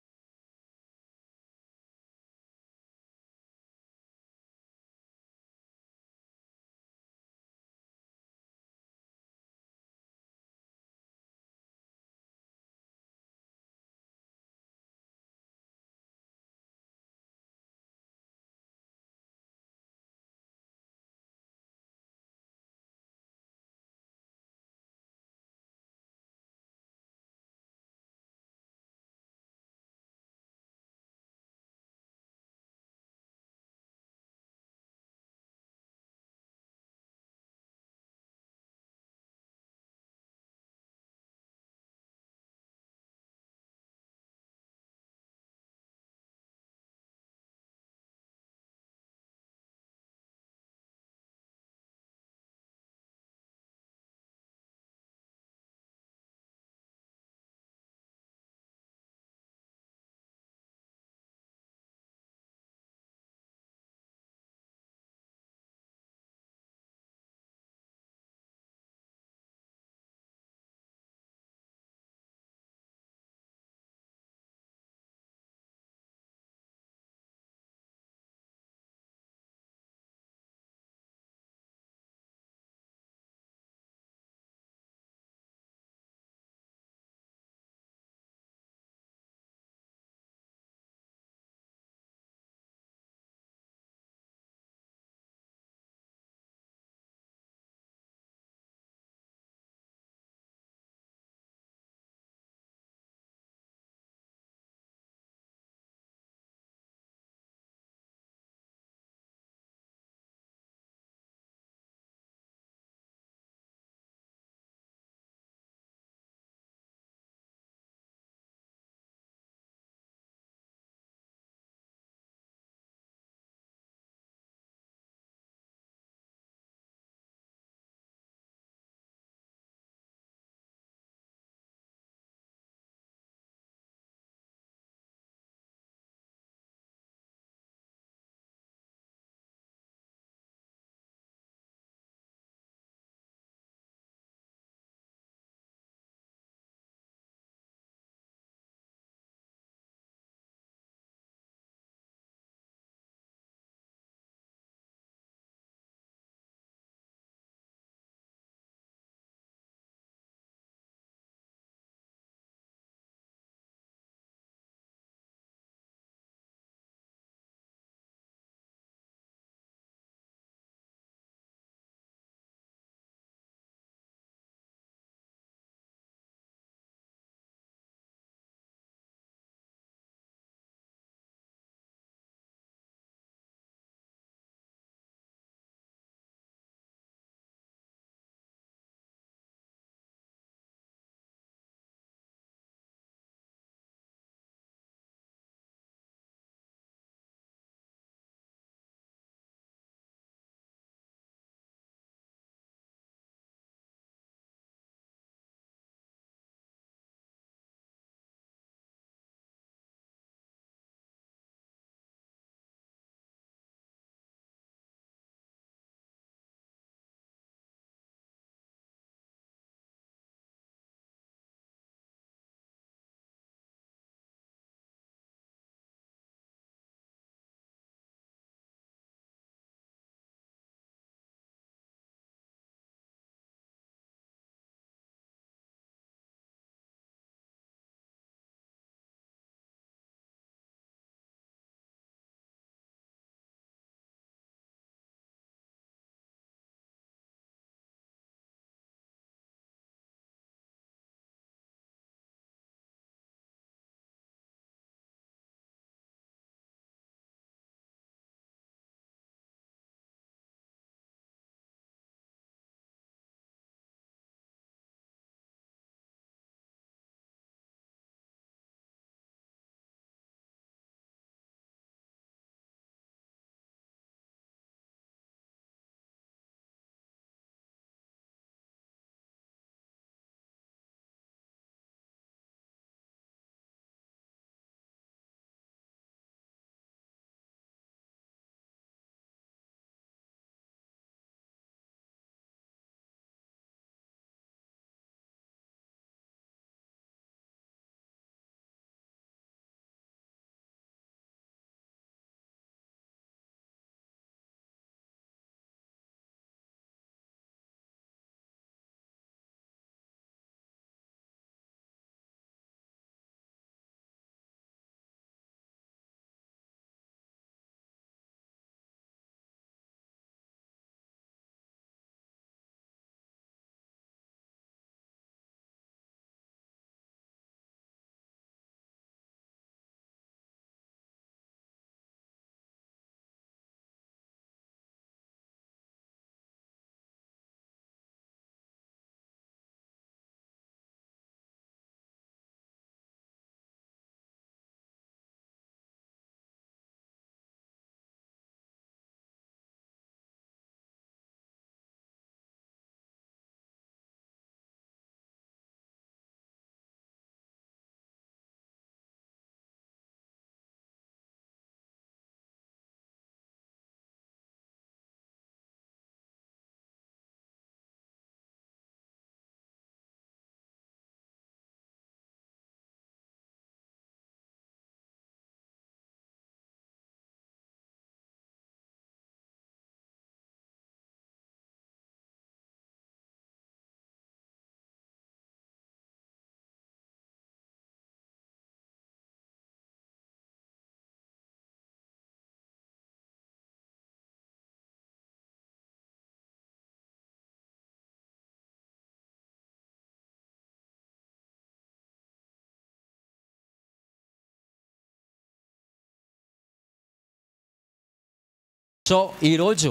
సో ఈరోజు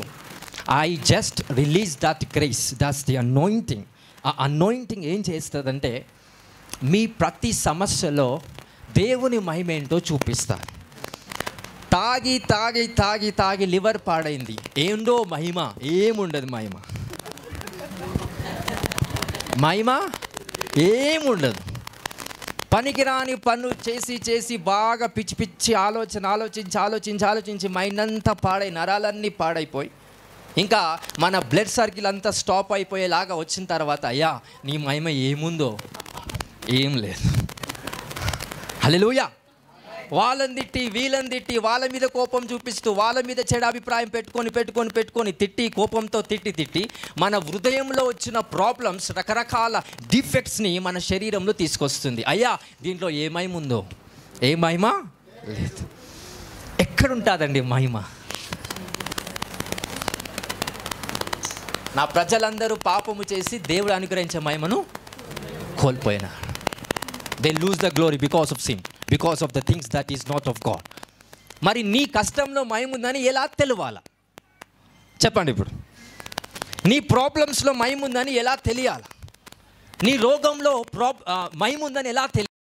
I just release that grace, that's the anointing. ఆ అనాయింటింగ్ ఏం చేస్తుందంటే మీ ప్రతి సమస్యలో దేవుని మహిమ ఏంటో చూపిస్తారు. తాగి తాగి తాగి తాగి లివర్ పాడైంది, ఏందో మహిమ, ఏముండదు మహిమ, మహిమ ఏముండదు. పనికిరాని పనులు చేసి చేసి బాగా పిచ్చి పిచ్చి ఆలోచించి మైండ్ అంతా పాడై, నరాలన్నీ పాడైపోయి ఇంకా మన బ్లడ్ సర్కిల్ అంతా స్టాప్ అయిపోయేలాగా వచ్చిన తర్వాత అయ్యా నీ మహిమ ఏముందో ఏం లేదు. హల్లెలూయా. వాళ్ళని తిట్టి వీళ్ళని తిట్టి వాళ్ళ మీద కోపం చూపిస్తూ వాళ్ళ మీద చెడు అభిప్రాయం పెట్టుకొని తిట్టి కోపంతో తిట్టి మన హృదయంలో వచ్చిన ప్రాబ్లమ్స్, రకరకాల డిఫెక్ట్స్ని మన శరీరంలో తీసుకొస్తుంది. అయ్యా దీంట్లో ఏ మహిమ ఉందో, ఏ మహిమ లేదు. ఎక్కడుంటుందండి మహిమ? నా ప్రజలందరూ పాపము చేసి దేవుడు అనుగ్రహించే మహిమను కోల్పోయినారు. They lose the glory because of sin, because of the things that is not of God. మరి నీ కష్టంలో మహిమ ఉందని ఎలా తెలియాలా చెప్పండి? ఇప్పుడు నీ ప్రాబ్లమ్స్లో మహిమ ఉందని ఎలా తెలియాలా? నీ రోగంలో మహిమ ఉందని ఎలా తెలియాలి?